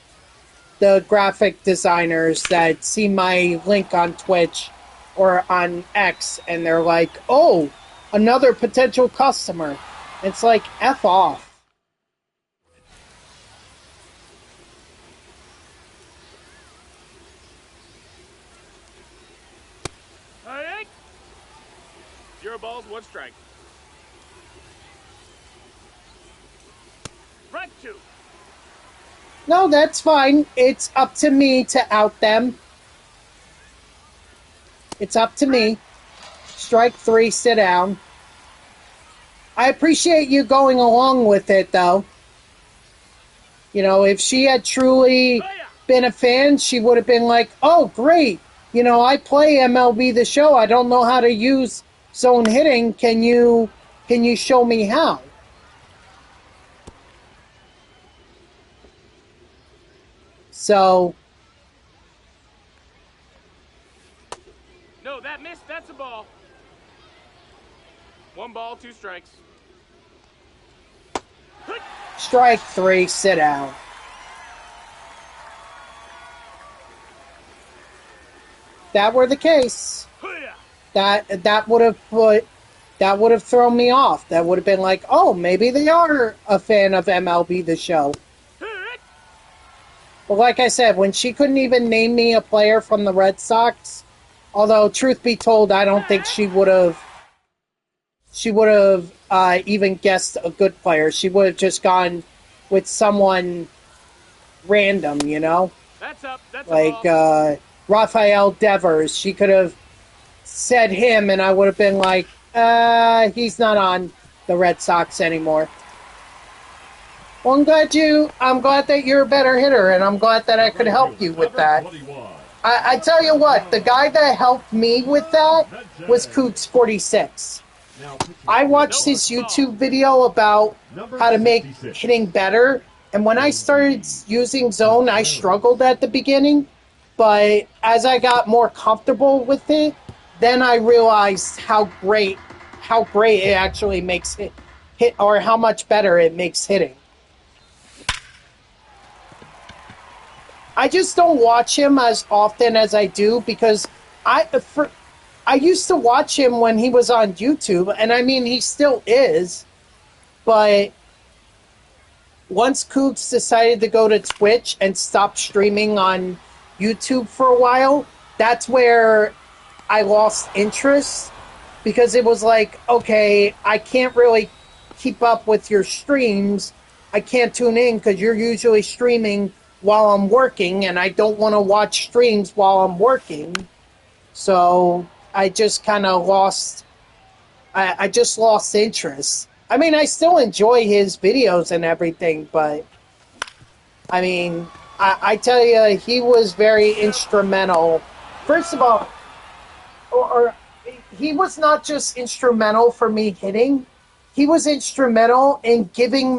graphic designers that see my link on Twitch or on X and they're like, oh, another potential customer. It's like, F off. Hey. 0 balls, 1 strike. Right 2. No, that's fine. It's up to me to out them. It's up to me. Strike 3, sit down. I appreciate you going along with it, though. You know, if she had truly been a fan, she would have been like, oh, great. You know, I play MLB The Show. I don't know how to use zone hitting. Can you show me how? So... No, that missed. That's a ball. 1 ball, 2 strikes. Strike 3, sit down. That were the case, that would have thrown me off. That would have been like, oh, maybe they are a fan of MLB The Show. But like I said, when she couldn't even name me a player from the Red Sox, although truth be told, I don't think she would have even guessed a good player. She would have just gone with someone random, you know? That's up. That's like Rafael Devers. She could have said him, and I would have been like, he's not on the Red Sox anymore. Well, I'm glad that you're a better hitter, and I'm glad that I could help you with that. I tell you what, the guy that helped me with that was Coots46. I watched his YouTube video about how to make hitting better, and when I started using zone, I struggled at the beginning, but as I got more comfortable with it, then I realized how great it actually makes hit, or how much better it makes hitting. I just don't watch him as often as I do because I used to watch him when he was on YouTube, and I mean, he still is, but once Cougs decided to go to Twitch and stop streaming on YouTube for a while, that's where I lost interest because it was like, okay, I can't really keep up with your streams. I can't tune in because you're usually streaming while I'm working, and I don't want to watch streams while I'm working. So I just kind of lost. I just lost interest. I mean, I still enjoy his videos and everything, but I mean, I tell you, he was very instrumental. First of all, or he was not just instrumental for me hitting. He was instrumental in giving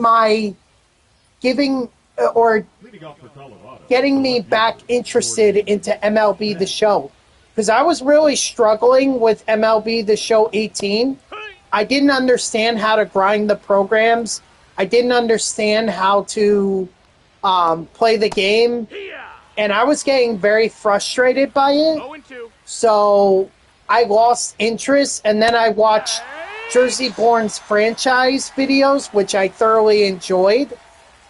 or Leading off for Colorado. getting me back interested into MLB The Show. Because I was really struggling with MLB The Show 18. I didn't understand how to grind the programs. I didn't understand how to play the game. And I was getting very frustrated by it. 0-2. So I lost interest, and then I watched Jersey Bourne's franchise videos, which I thoroughly enjoyed.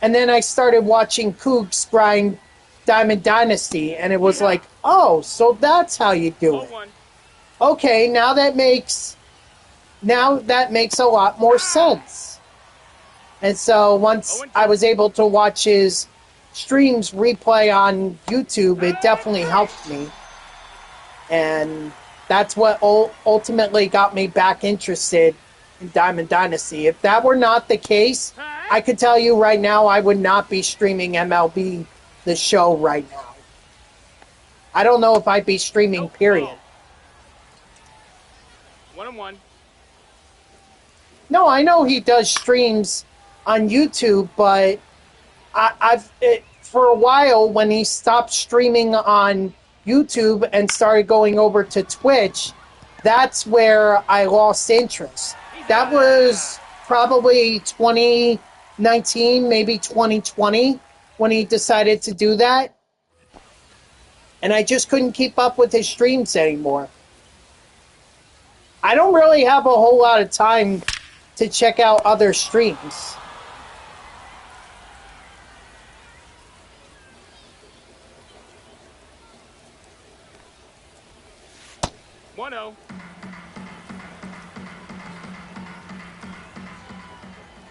And then I started watching Cougs grind Diamond Dynasty, and it was like, oh, so that's how you do it. 0-1. Okay, now that makes a lot more sense. And so once I was able to watch his streams replay on YouTube, it definitely helped me. And that's what ultimately got me back interested in Diamond Dynasty. If that were not the case, I could tell you right now I would not be streaming MLB The Show right now. I don't know if I'd be streaming, period. 1-1. No, I know he does streams on YouTube, but for a while when he stopped streaming on YouTube and started going over to Twitch, that's where I lost interest. That was probably 2019, maybe 2020 when he decided to do that. And I just couldn't keep up with his streams anymore. I don't really have a whole lot of time to check out other streams.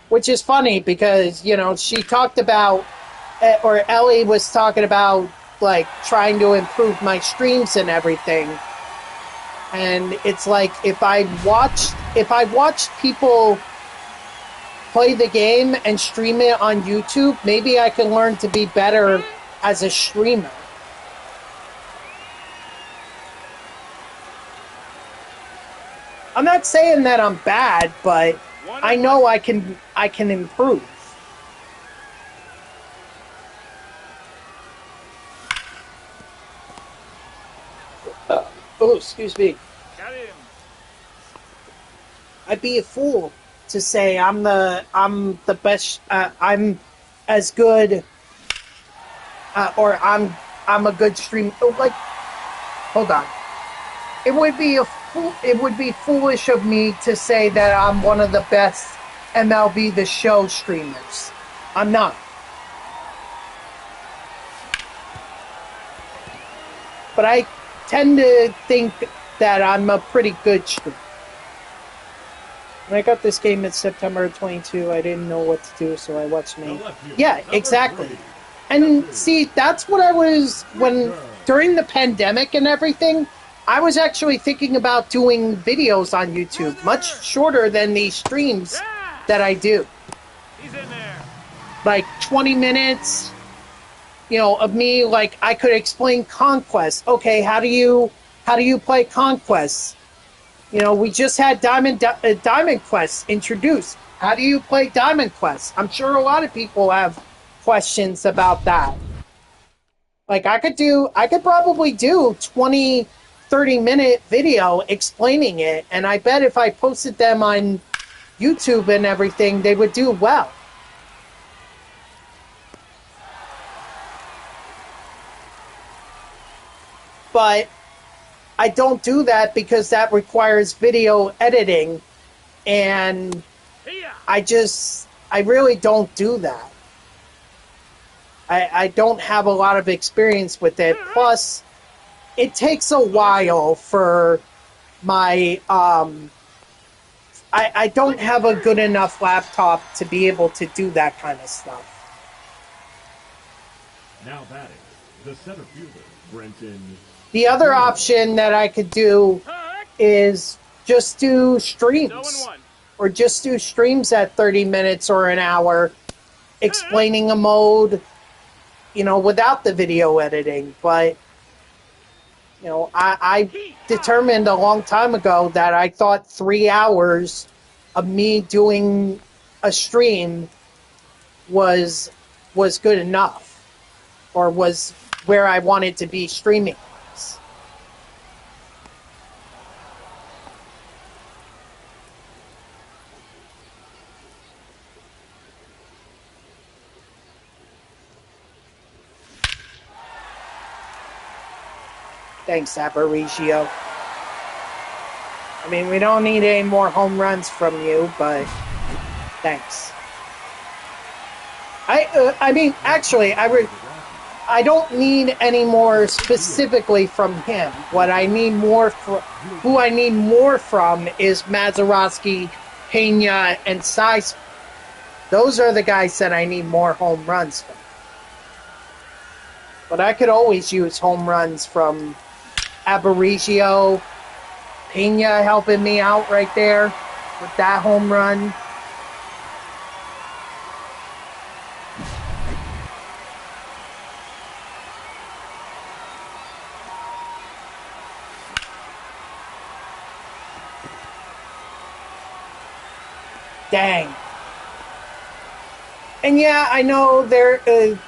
Which is funny because, you know, she talked about, or Ellie was talking about, like, trying to improve my streams and everything. And it's like, if I watched people play the game and stream it on YouTube, maybe I can learn to be better as a streamer. I'm not saying that I'm bad, but I know I can improve. Oh, excuse me. Got him. I'd be a fool to say I'm the best. I'm as good, or I'm a good streamer. Like, hold on. It would be foolish of me to say that I'm one of the best MLB The Show streamers. I'm not. But I tend to think that I'm a pretty good streamer. When I got this game in September 22, I didn't know what to do, so I watched me. Yeah, exactly. And see, that's what I was, during the pandemic and everything, I was actually thinking about doing videos on YouTube, much shorter than these streams that I do. He's in there. Like 20 minutes, you know, of me, like, I could explain Conquest. Okay, how do you play Conquest? You know, we just had Diamond Quest introduced. How do you play Diamond Quest? I'm sure a lot of people have questions about that. Like, I could probably do 20, 30-minute video explaining it, and I bet if I posted them on YouTube and everything, they would do well. But I don't do that because that requires video editing, and I really don't do that. I don't have a lot of experience with it. Plus, it takes a while for my I don't have a good enough laptop to be able to do that kind of stuff. Now batting, the center fielder, Brenton. The other option that I could do is just do streams. Or just do streams at 30 minutes or an hour explaining a mode, you know, without the video editing. But, you know, I determined a long time ago that I thought 3 hours of me doing a stream was good enough, or was where I wanted to be streaming. Thanks, Aberigio. I mean, we don't need any more home runs from you, but thanks. I mean, actually, I don't need any more specifically from him. What I need more from, who I need more from, is Mazeroski, Pena, and Size. Those are the guys that I need more home runs from. But I could always use home runs from Aberigio, Pena helping me out right there with that home run. Dang. And yeah, I know there,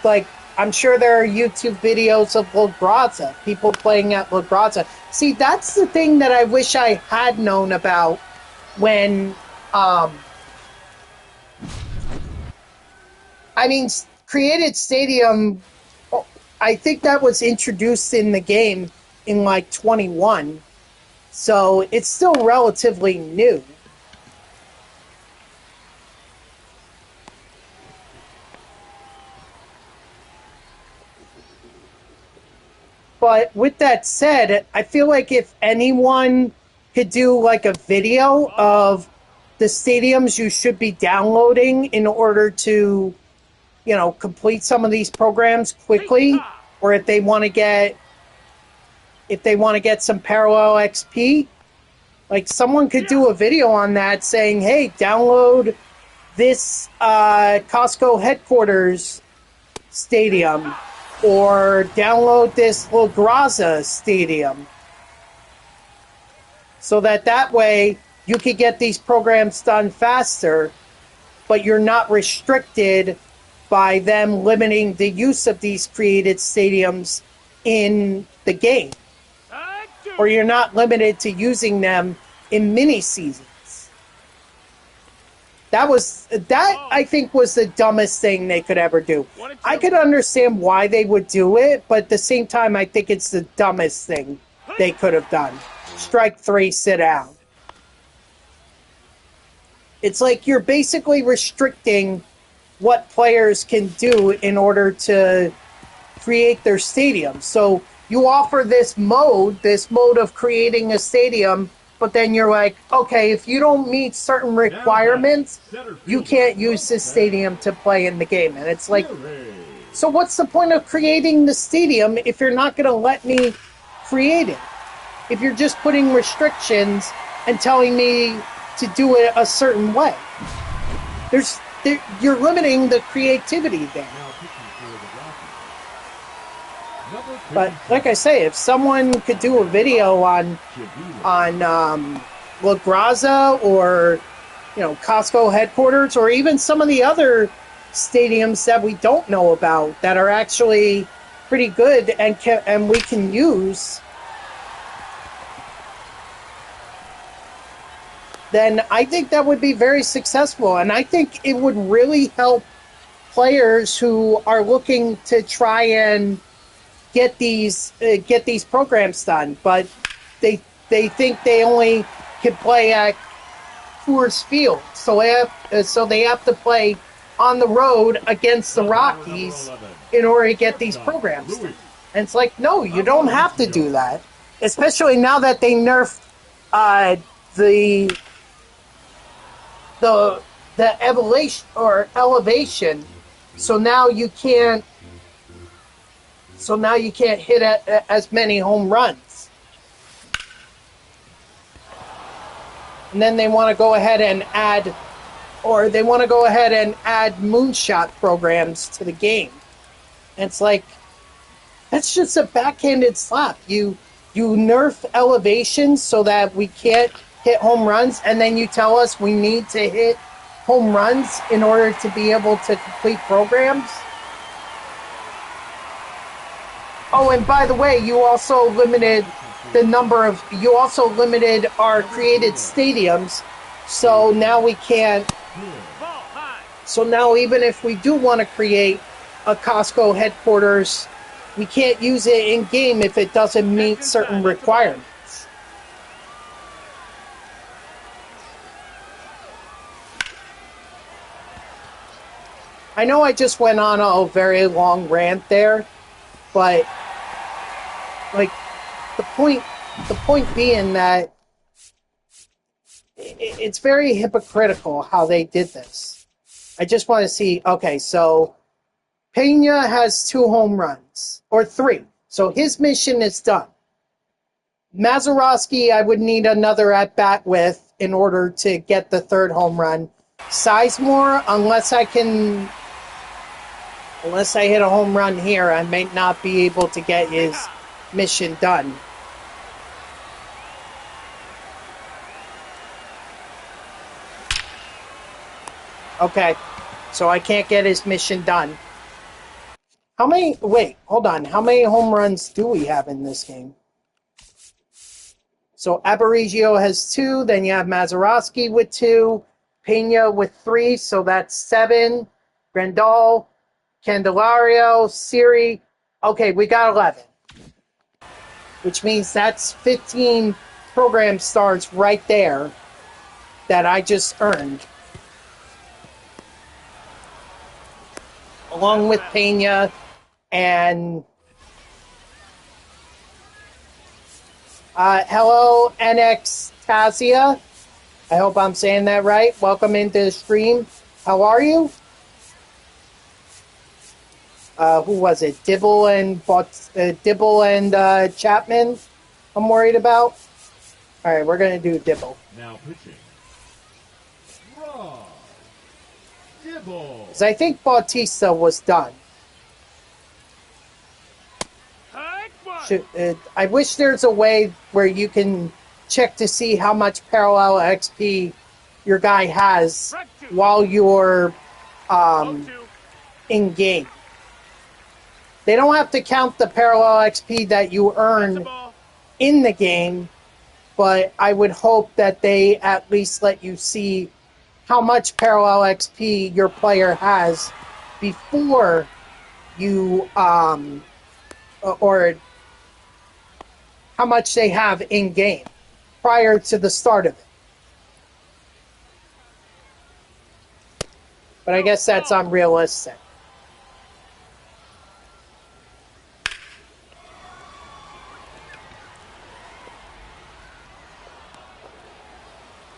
like, I'm sure there are YouTube videos of La Graza, people playing at La Graza. See, that's the thing that I wish I had known about when, I mean, Created Stadium, I think that was introduced in the game in, like, 21. So it's still relatively new. But with that said, I feel like if anyone could do like a video of the stadiums you should be downloading in order to, you know, complete some of these programs quickly, or if they want to get some parallel XP, like someone could do a video on that saying, hey, download this Costco headquarters stadium, or download this La Graza stadium, so that way you could get these programs done faster, but you're not restricted by them limiting the use of these created stadiums in the game, or you're not limited to using them in mini seasons. That I think was the dumbest thing they could ever do. I could understand why they would do it, but at the same time, I think it's the dumbest thing they could have done. Strike 3, sit down. It's like you're basically restricting what players can do in order to create their stadium. So you offer this mode of creating a stadium, but then you're like, okay, if you don't meet certain requirements, you can't use this stadium to play in the game. And it's like, so what's the point of creating the stadium if you're not going to let me create it? If you're just putting restrictions and telling me to do it a certain way. You're limiting the creativity there. But like I say, if someone could do a video on La Graza, or, you know, Costco headquarters, or even some of the other stadiums that we don't know about that are actually pretty good and we can use, then I think that would be very successful. And I think it would really help players who are looking to try and get these programs done, but they think they only can play at Coors Field, so they have to play on the road against the Rockies in order to get these programs done. And it's like, no, you don't have to do that. Especially now that they nerfed the the the elevation. So now you can't. So now you can't hit as many home runs. And then they want to go ahead and add, or they want to go ahead and add moonshot programs to the game. And it's like, that's just a backhanded slap. You nerf elevations so that we can't hit home runs, and then you tell us we need to hit home runs in order to be able to complete programs. Oh, and by the way, you also limited our created stadiums, so now we can't. So now even if we do want to create a Costco headquarters, we can't use it in game if it doesn't meet certain requirements. I know I just went on a very long rant there, but like the point being that it's very hypocritical how they did this. I just want to see, okay, so Pena has 2 home runs, or 3. So his mission is done. Mazeroski, I would need another at-bat with in order to get the 3rd home run. Sizemore, unless I hit a home run here, I may not be able to get his mission done. Okay, so I can't get his mission done. Wait, hold on. How many home runs do we have in this game? So Aberigio has 2, then you have Mazeroski with 2, Pena with 3, so that's 7, Grandal, Candelario, Siri. Okay, we got 11. Which means that's 15 program stars right there that I just earned. Along with Pena and hello, NX Tazia. I hope I'm saying that right. Welcome into the stream. How are you? Who was it? Dibble and Chapman. I'm worried about. All right, we're gonna do Dibble. Now pitching. Raw. Dibble. Because I think Bautista was done. I wish there's a way where you can check to see how much parallel XP your guy has while you're in game. They don't have to count the parallel XP that you earn in the game, but I would hope that they at least let you see how much parallel XP your player has before you or how much they have in game prior to the start of it. But I guess that's unrealistic.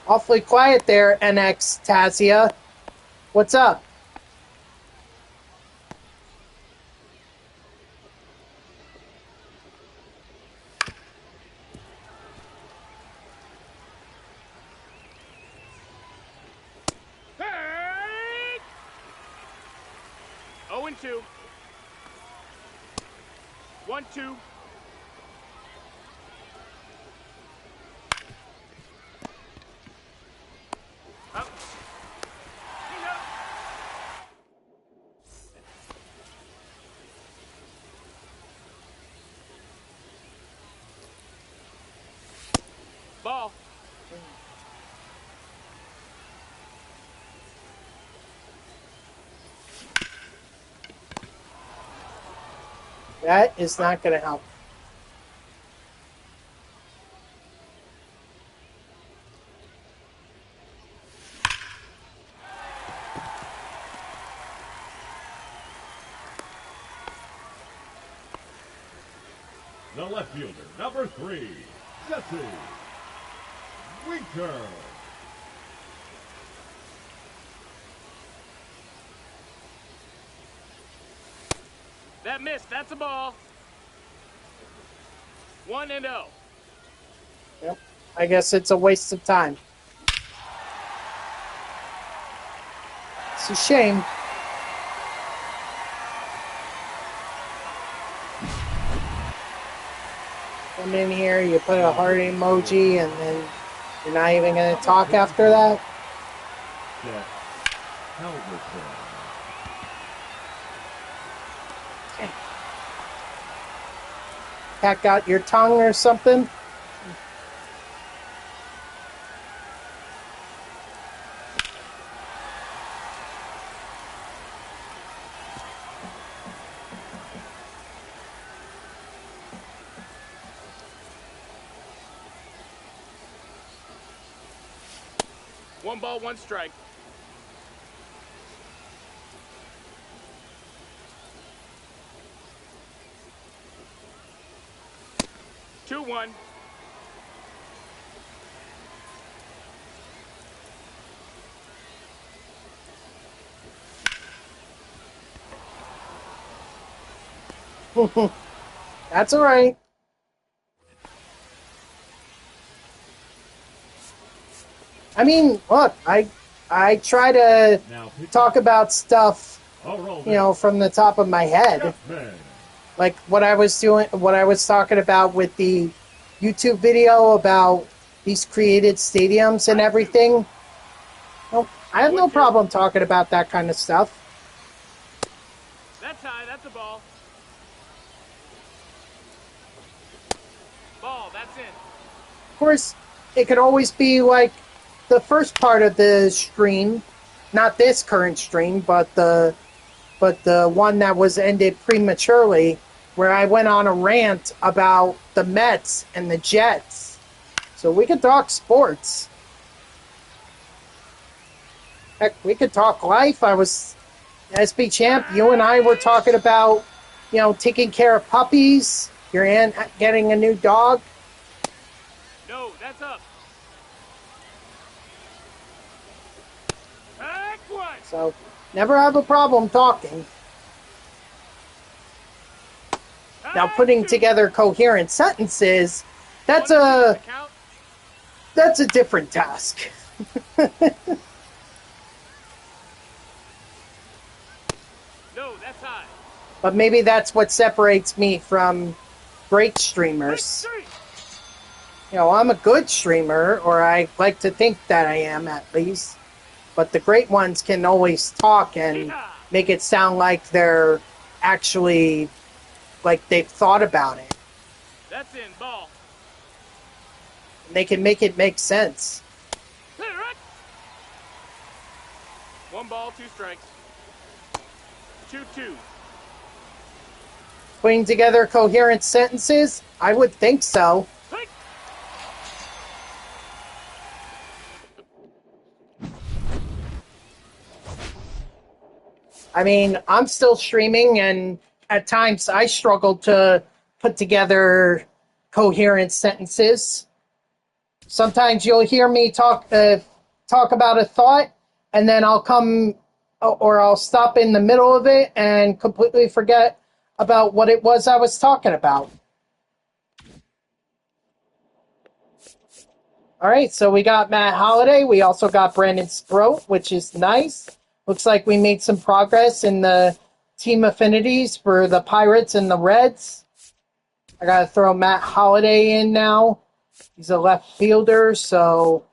Awfully quiet there, NX Tazia. What's up? Hey! 0-2. 1-2. Up. Ball. That is not going to help. the left fielder, number 3, Jesse Winker. That missed. That's a ball. 1-0. Yep. I guess it's a waste of time. It's a shame. Come in here, you put a heart emoji, and then you're not even going to talk after that? Chet Halverson. Cat got your tongue or something? One ball, one strike. Two, one. That's all right. I mean, look, I try to talk about stuff, from the top of my head. Like what I was talking about with the YouTube video about these created stadiums and everything. Well, I have no problem talking about that kind of stuff. That's high. That's a ball. Ball. That's in. Of course, it could always be like the first part of the stream, not this current stream, but the one that was ended prematurely, where I went on a rant about the Mets and the Jets. So we could talk sports. Heck, we could talk life. I was SB Champ. You and I were talking about, taking care of puppies. Your aunt getting a new dog. No, that's up. So, never have a problem talking. Now, putting together coherent sentences, that's a different task. No, that's high. But maybe that's what separates me from great streamers. I'm a good streamer, or I like to think that I am at least. But the great ones can always talk and make it sound like they're actually, like they've thought about it. That's in, ball. And they can make it make sense. One ball, two strikes. 2-2. Putting together coherent sentences? I would think so. I mean, I'm still streaming, and at times I struggle to put together coherent sentences. Sometimes you'll hear me talk about a thought, and then I'll stop in the middle of it and completely forget about what it was I was talking about. All right, so we got Matt Holliday. We also got Brandon Sproat, which is nice. Looks like we made some progress in the team affinities for the Pirates and the Reds. I got to throw Matt Holliday in now. He's a left fielder, so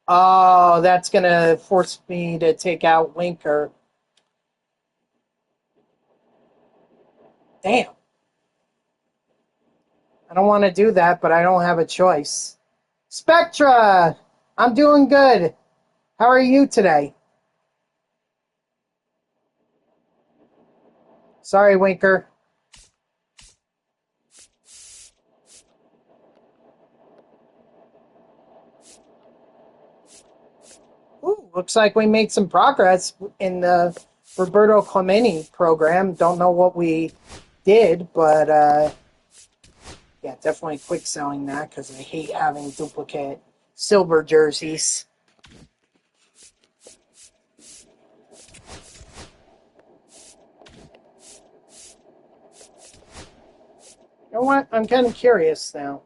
that's going to force me to take out Winker. Damn. I don't want to do that, but I don't have a choice. Spectra! I'm doing good. How are you today? Sorry, Winker. Ooh, looks like we made some progress in the Roberto Clemente program. Don't know what we did, but Yeah, definitely quick selling that because I hate having duplicate silver jerseys. You know what? I'm kind of curious now.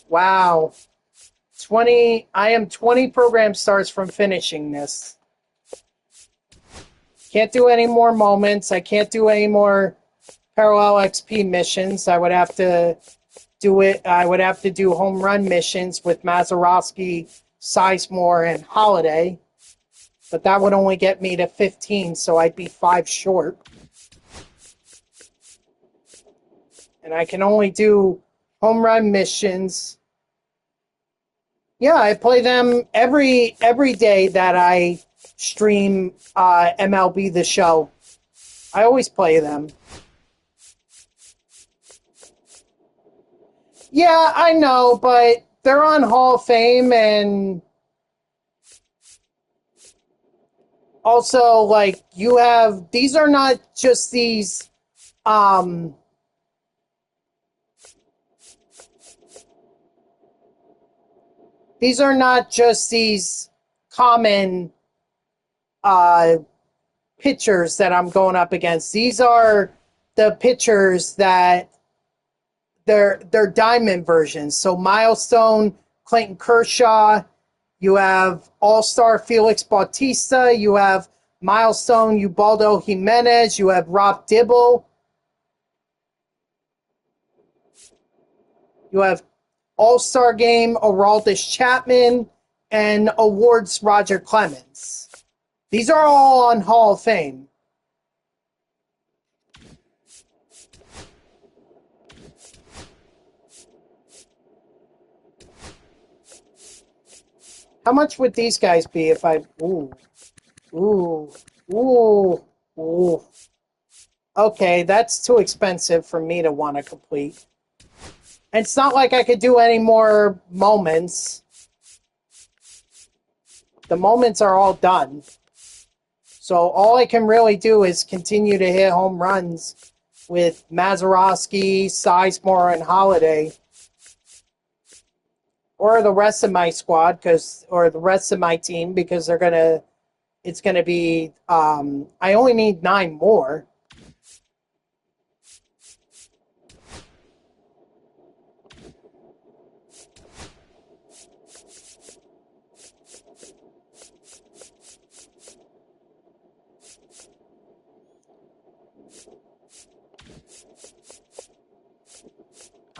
Wow. 20. I am 20 program starts from finishing this. Can't do any more moments. I can't do any more parallel XP missions. I would have to do it. I would have to do home run missions with Mazeroski, Sizemore, and Holiday. But that would only get me to 15, so I'd be 5 short. And I can only do home run missions. Yeah, I play them every day that I stream MLB The Show. I always play them. Yeah, I know, but they're on Hall of Fame, and also, like, you have, these are not just these, these are not just these common pitchers that I'm going up against. These are the pitchers that they're diamond versions. So Milestone, Clayton Kershaw, you have All-Star Felix Bautista, you have Milestone Ubaldo Jimenez, you have Rob Dibble, you have All-Star Game Aroldis Chapman, and Awards Roger Clemens. These are all on Hall of Fame. How much would these guys be if I... Ooh. Ooh. Ooh. Ooh. Okay, that's too expensive for me to want to complete. And it's not like I could do any more moments. The moments are all done. So all I can really do is continue to hit home runs with Mazeroski, Sizemore, and Holiday. Or the rest of my squad, or the rest of my team, because it's gonna be, I only need 9 more.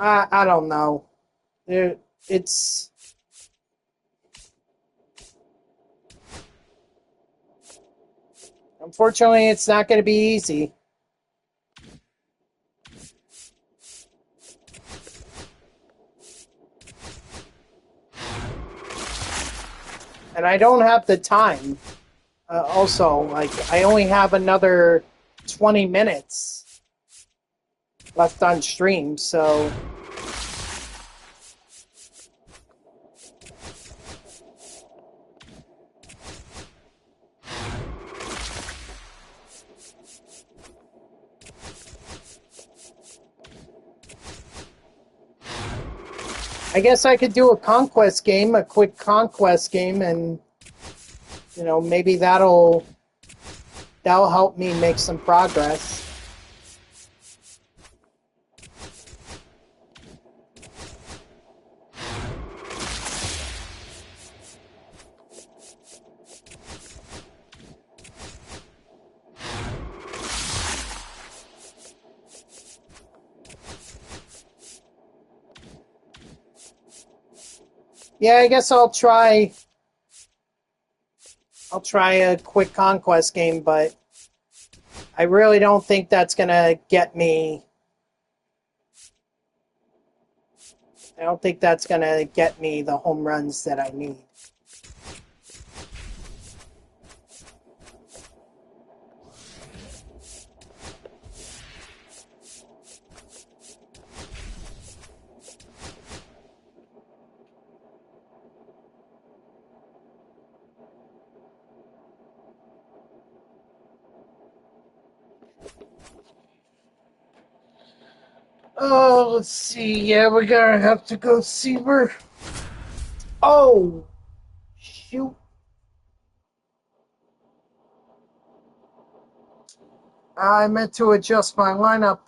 I don't know. It's... Unfortunately, it's not going to be easy. And I don't have the time. Also, like, I only have another 20 minutes left on stream, so... I guess I could do a conquest game, a quick conquest game, and, you know, maybe that'll help me make some progress. Yeah, I guess I'll try a quick conquest game, but I really don't think that's gonna get me. I don't think that's gonna get me the home runs that I need. Oh, let's see. Yeah, we're gonna have to go see where. Oh, shoot. I meant to adjust my lineup.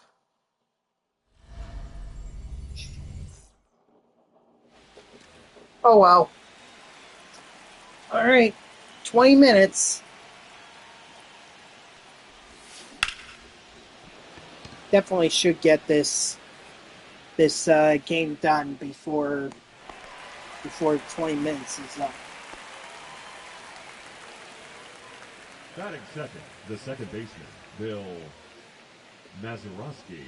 Oh, well. All right. 20 minutes. Definitely should get this game done before 20 minutes is up. Batting second, the second baseman, Bill Mazeroski.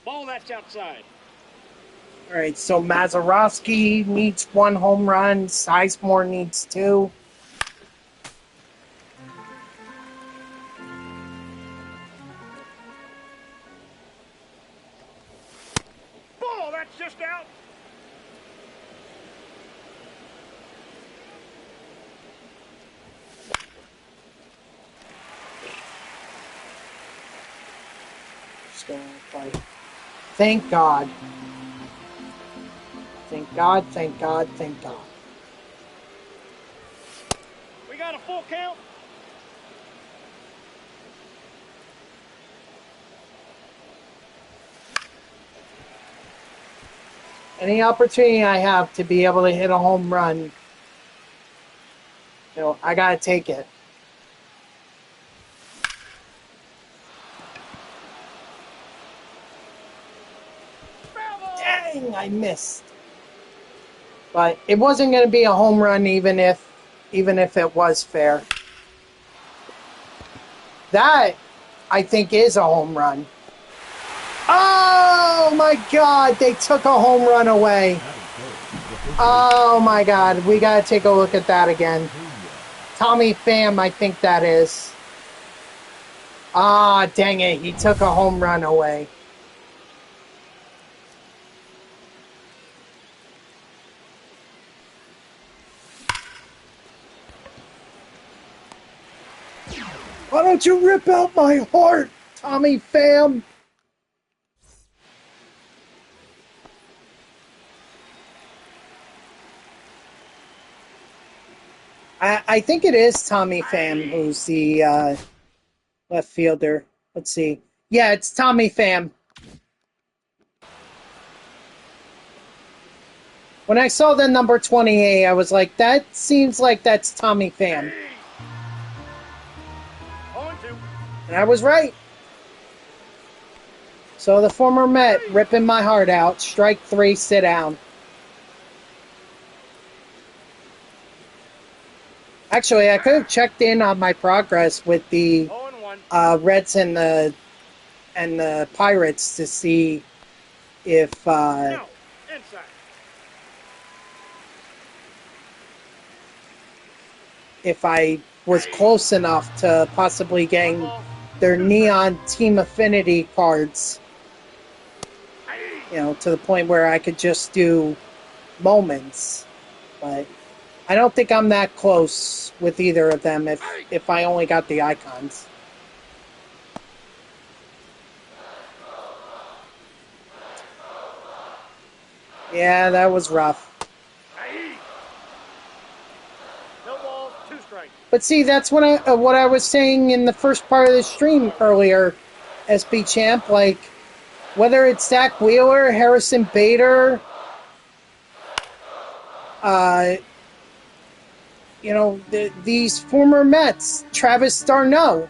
Ball that's outside. All right, so Mazeroski needs 1 home run. Sizemore needs 2. Ball that's just out. Just gonna fight. Thank God. Thank God, thank God, thank God. We got a full count. Any opportunity I have to be able to hit a home run, I gotta take it. Dang, I missed. But it wasn't gonna be a home run even if it was fair. That, I think, is a home run. Oh my God, they took a home run away. Oh my God, we gotta take a look at that again. Tommy Pham, I think that is. Ah, dang it, he took a home run away. Why don't you rip out my heart, Tommy Pham? I think it is Tommy Pham who's the left fielder. Let's see. Yeah, it's Tommy Pham. When I saw the number 28, I was like, that seems like that's Tommy Pham. And I was right. So the former Met ripping my heart out. Strike 3, sit down. Actually, I could have checked in on my progress with the Reds and the Pirates to see if if I was close enough to possibly getting their neon team affinity cards. To the point where I could just do moments. But I don't think I'm that close with either of them if I only got the icons. Yeah, that was rough. No balls, 2 strikes. But see, that's what I was saying in the first part of the stream earlier, SB Champ. Like, whether it's Zach Wheeler, Harrison Bader, these former Mets, Travis d'Arnaud,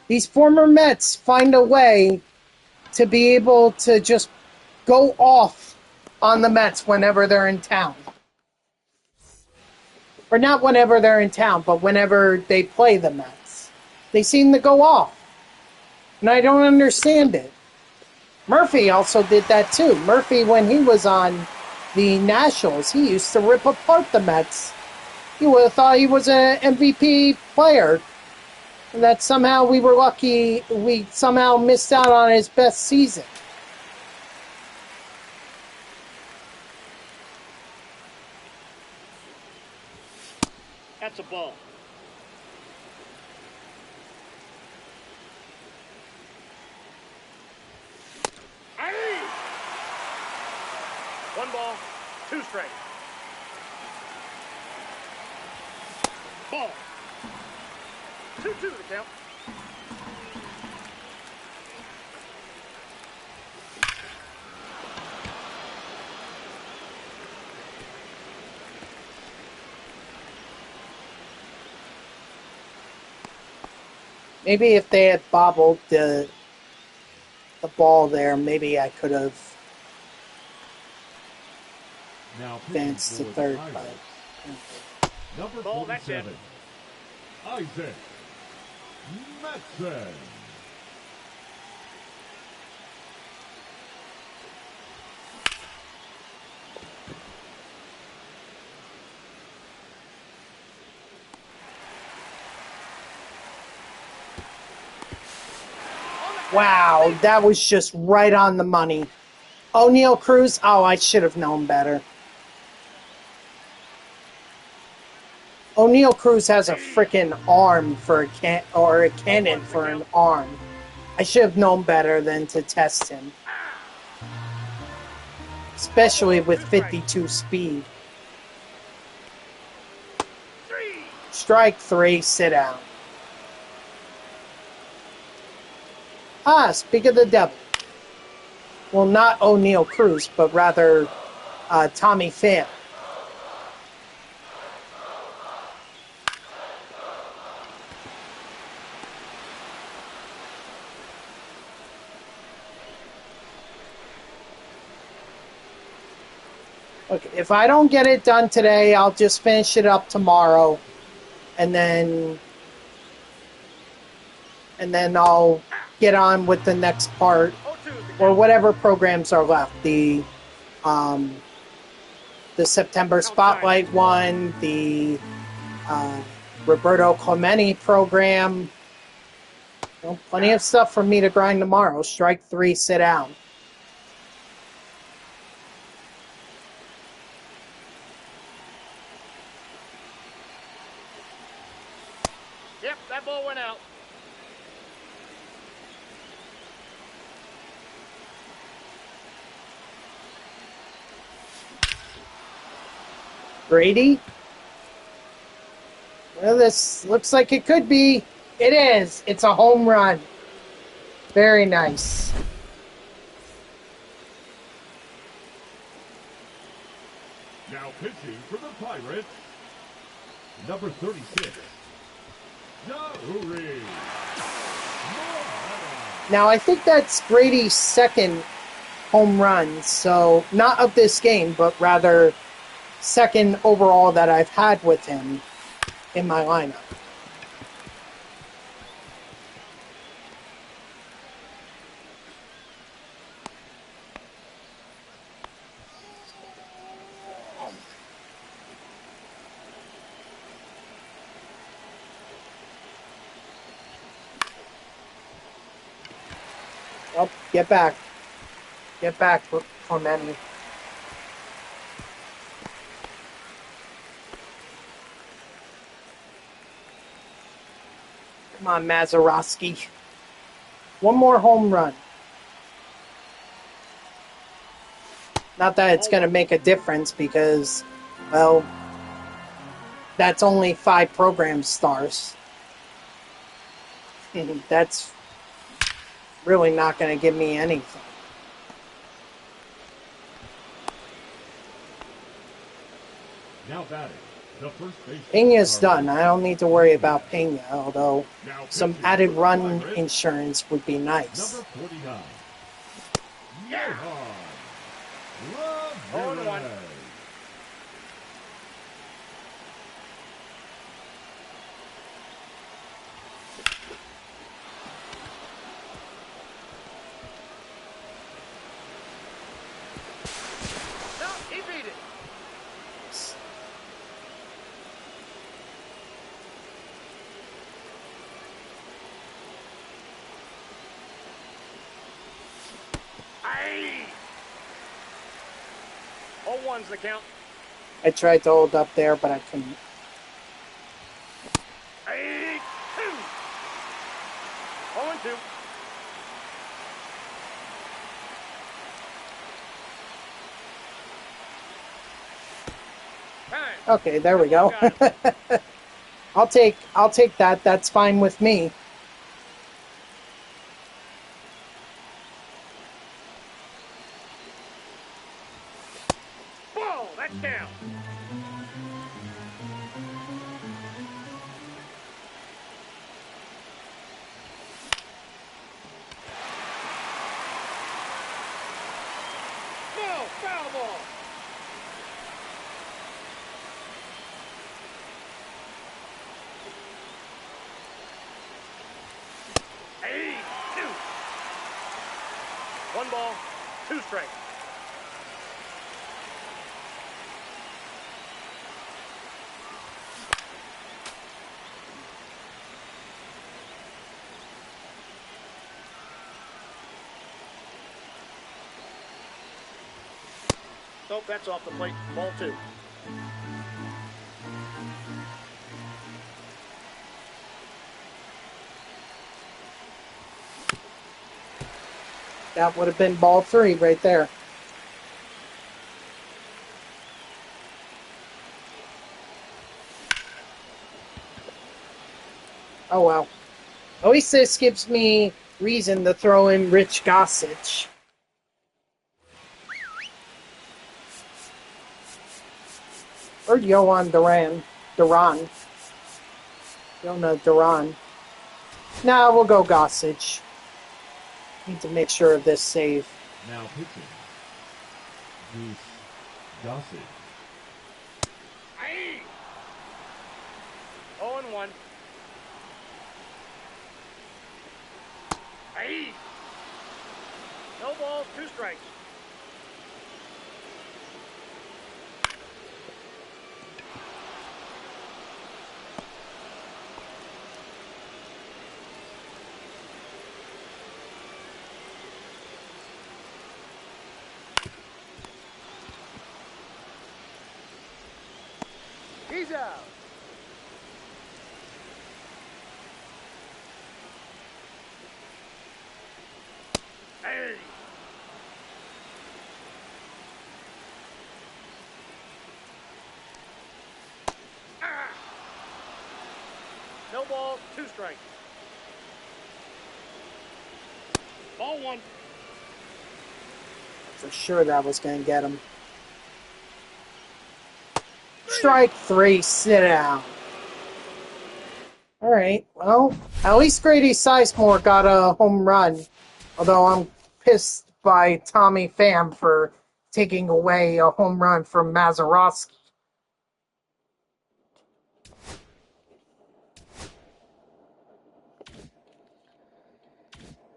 these former Mets find a way to be able to just go off on the Mets whenever they're in town. Or not whenever they're in town, but whenever they play the Mets. They seem to go off. And I don't understand it. Murphy also did that too. Murphy, when he was on the Nationals, he used to rip apart the Mets. You would have thought he was an MVP player. And that somehow we were lucky, we somehow missed out on his best season. That's a ball. 1 ball, 2 strikes. Ball. 2-2 the count. Maybe if they had bobbled the ball there, maybe I could have Now advanced to pitching for third. the But Pirates. Number Ball, that's it. 47, Isaac Metzen. wow, that was just right on the money. O'Neal Cruz. Oh, I should have known better. O'Neal Cruz has a freaking arm for a cannon for an arm. I should have known better than to test him, especially with 52 speed. Strike 3, sit down. Ah, speak of the devil. Well, not O'Neal Cruz, but rather Tommy Pham. Look, if I don't get it done today, I'll just finish it up tomorrow, and then I'll get on with the next part, or whatever programs are left. The September Spotlight one, the Roberto Clemente program. You know, plenty of stuff for me to grind tomorrow. Strike 3, sit down. Yep, that ball went out. Brady? Well, this looks like it could be. It is. It's a home run. Very nice. Now pitching for the Pirates, number 36, Yuri. Now, I think that's Brady's second home run. So, not of this game, but rather second overall that I've had with him in my lineup. Oh, get back. Get back, Clemente. Come on, Mazeroski. One more home run. Not that it's going to make a difference because, well, that's only 5 program stars. That's really not going to give me anything. Now batting, the first baseman. Pena's done. I don't need to worry about Pena, although some added run insurance would be nice. Number 49. Yeah. Ramirez. 0-1. No, he beat it. Aye. 0-1's the count. I tried to hold up there, but I couldn't. 8-2. 0-2. Okay, there we go. I'll take that. That's fine with me. Ball, that's down. No, foul ball. Hey, 2. 1 ball, 2 strikes. Nope, that's off the plate. Ball 2. That would have been ball 3 right there. Oh well. At least this gives me reason to throw in Rich Gossage. Or Yohan Duran. Yona Duran. Nah, we'll go Gossage. Need to make sure of this save. Now pitching. Goose Gossage. Hey! 0-1. Hey! No balls, 2 strikes. He's out. Hey! Ah! No balls, 2 strikes. Ball 1. For sure that was going to get him. Strike 3, sit down. Alright, well, at least Grady Sizemore got a home run. Although I'm pissed by Tommy Pham for taking away a home run from Mazeroski.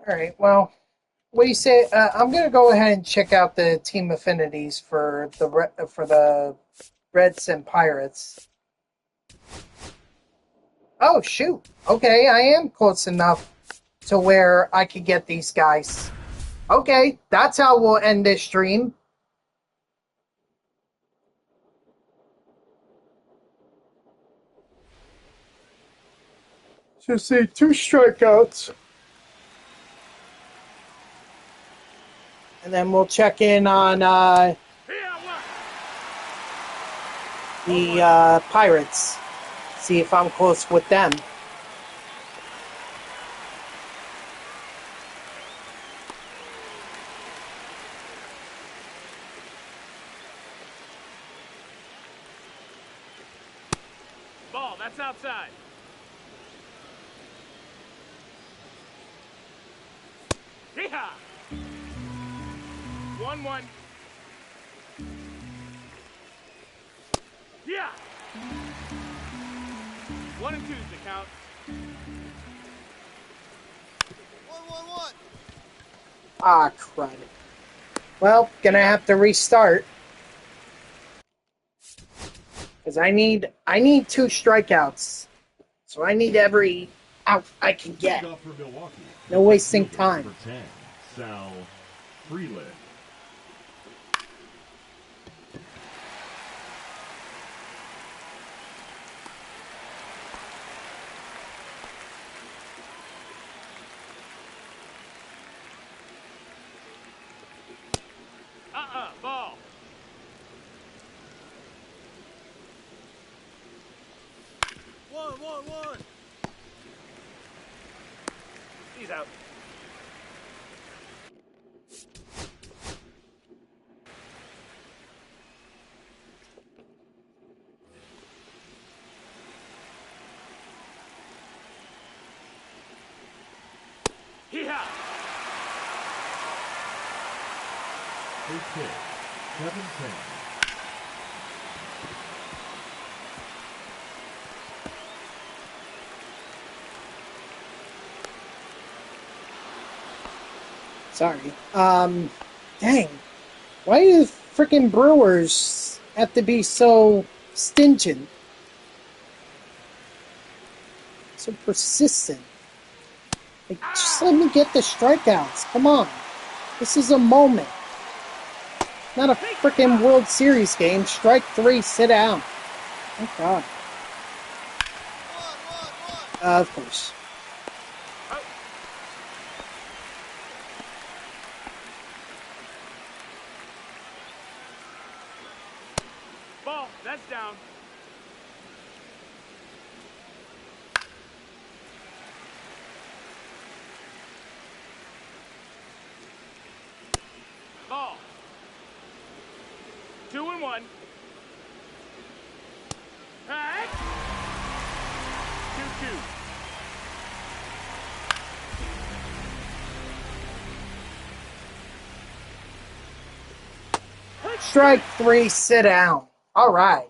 Alright, well, what do you say? I'm going to go ahead and check out the team affinities for the Reds and Pirates. Oh, shoot. Okay, I am close enough to where I could get these guys. Okay, that's how we'll end this stream. So say 2 strikeouts. And then we'll check in on the Pirates. See if I'm close with them. Ball, that's outside. Yeehaw! 1-1. Yeah! 1 and 2's the count. 1-1-1. Ah, crud. Well, gonna have to restart. Because I need 2 strikeouts. So I need every out I can get. Leadoff for Milwaukee. No wasting Fielder, time. Number 10, Sal Freeland. Ball. 1. He's out. Hee-haw! First pitch, 7-10. Sorry. Dang. Why do the freaking Brewers have to be so stingent? So persistent. Like, just let me get the strikeouts. Come on. This is a moment. Not a freaking World Series game. Strike 3, sit down. Thank God. 1. Of course. Ball, that's down. Ball. 2-1. Pack. 2-2. Strike 3, sit down. All right.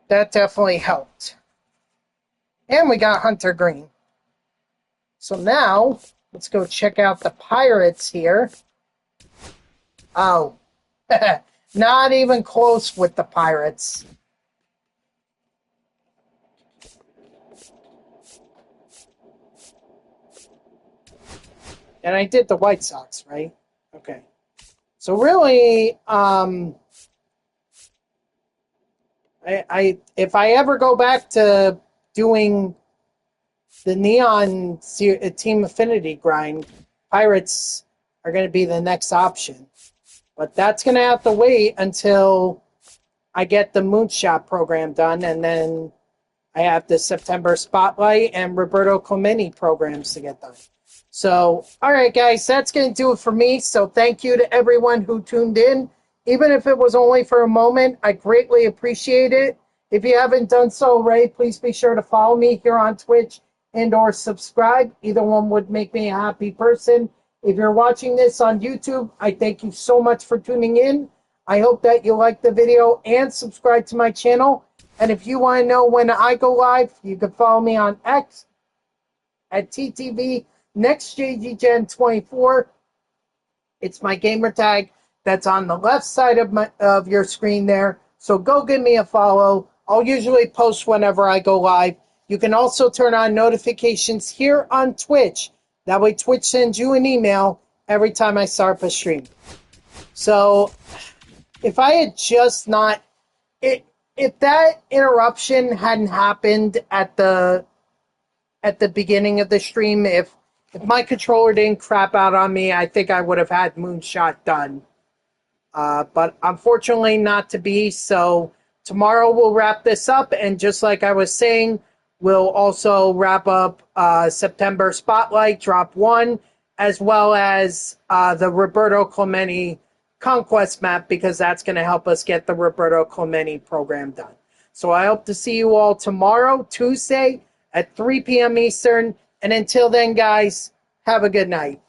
That definitely helped. And we got Hunter Green. So now, let's go check out the Pirates here. Oh, not even close with the Pirates. And I did the White Sox, right? Okay. So really, if I ever go back to doing the Neon Team Affinity grind, Pirates are going to be the next option. But that's going to have to wait until I get the Moonshot program done, and then I have the September Spotlight and Roberto Clemente programs to get done. So, all right, guys, that's going to do it for me. So thank you to everyone who tuned in. Even if it was only for a moment, I greatly appreciate it. If you haven't done so already, please be sure to follow me here on Twitch and or subscribe. Either one would make me a happy person. If you're watching this on YouTube, I thank you so much for tuning in. I hope that you like the video and subscribe to my channel. And if you want to know when I go live, you can follow me on X at TTV NextJGGen24. It's my gamer tag that's on the left side of your screen there. So go give me a follow. I'll usually post whenever I go live. You can also turn on notifications here on Twitch. That way Twitch sends you an email every time I start a stream. So if I had just not... If that interruption hadn't happened at the beginning of the stream, if my controller didn't crap out on me, I think I would have had Moonshot done. But unfortunately not to be, so tomorrow we'll wrap this up, and just like I was saying, we'll also wrap up September Spotlight, Drop 1, as well as the Roberto Clemente Conquest map, because that's going to help us get the Roberto Clemente program done. So I hope to see you all tomorrow, Tuesday, at 3 p.m. Eastern. And until then, guys, have a good night.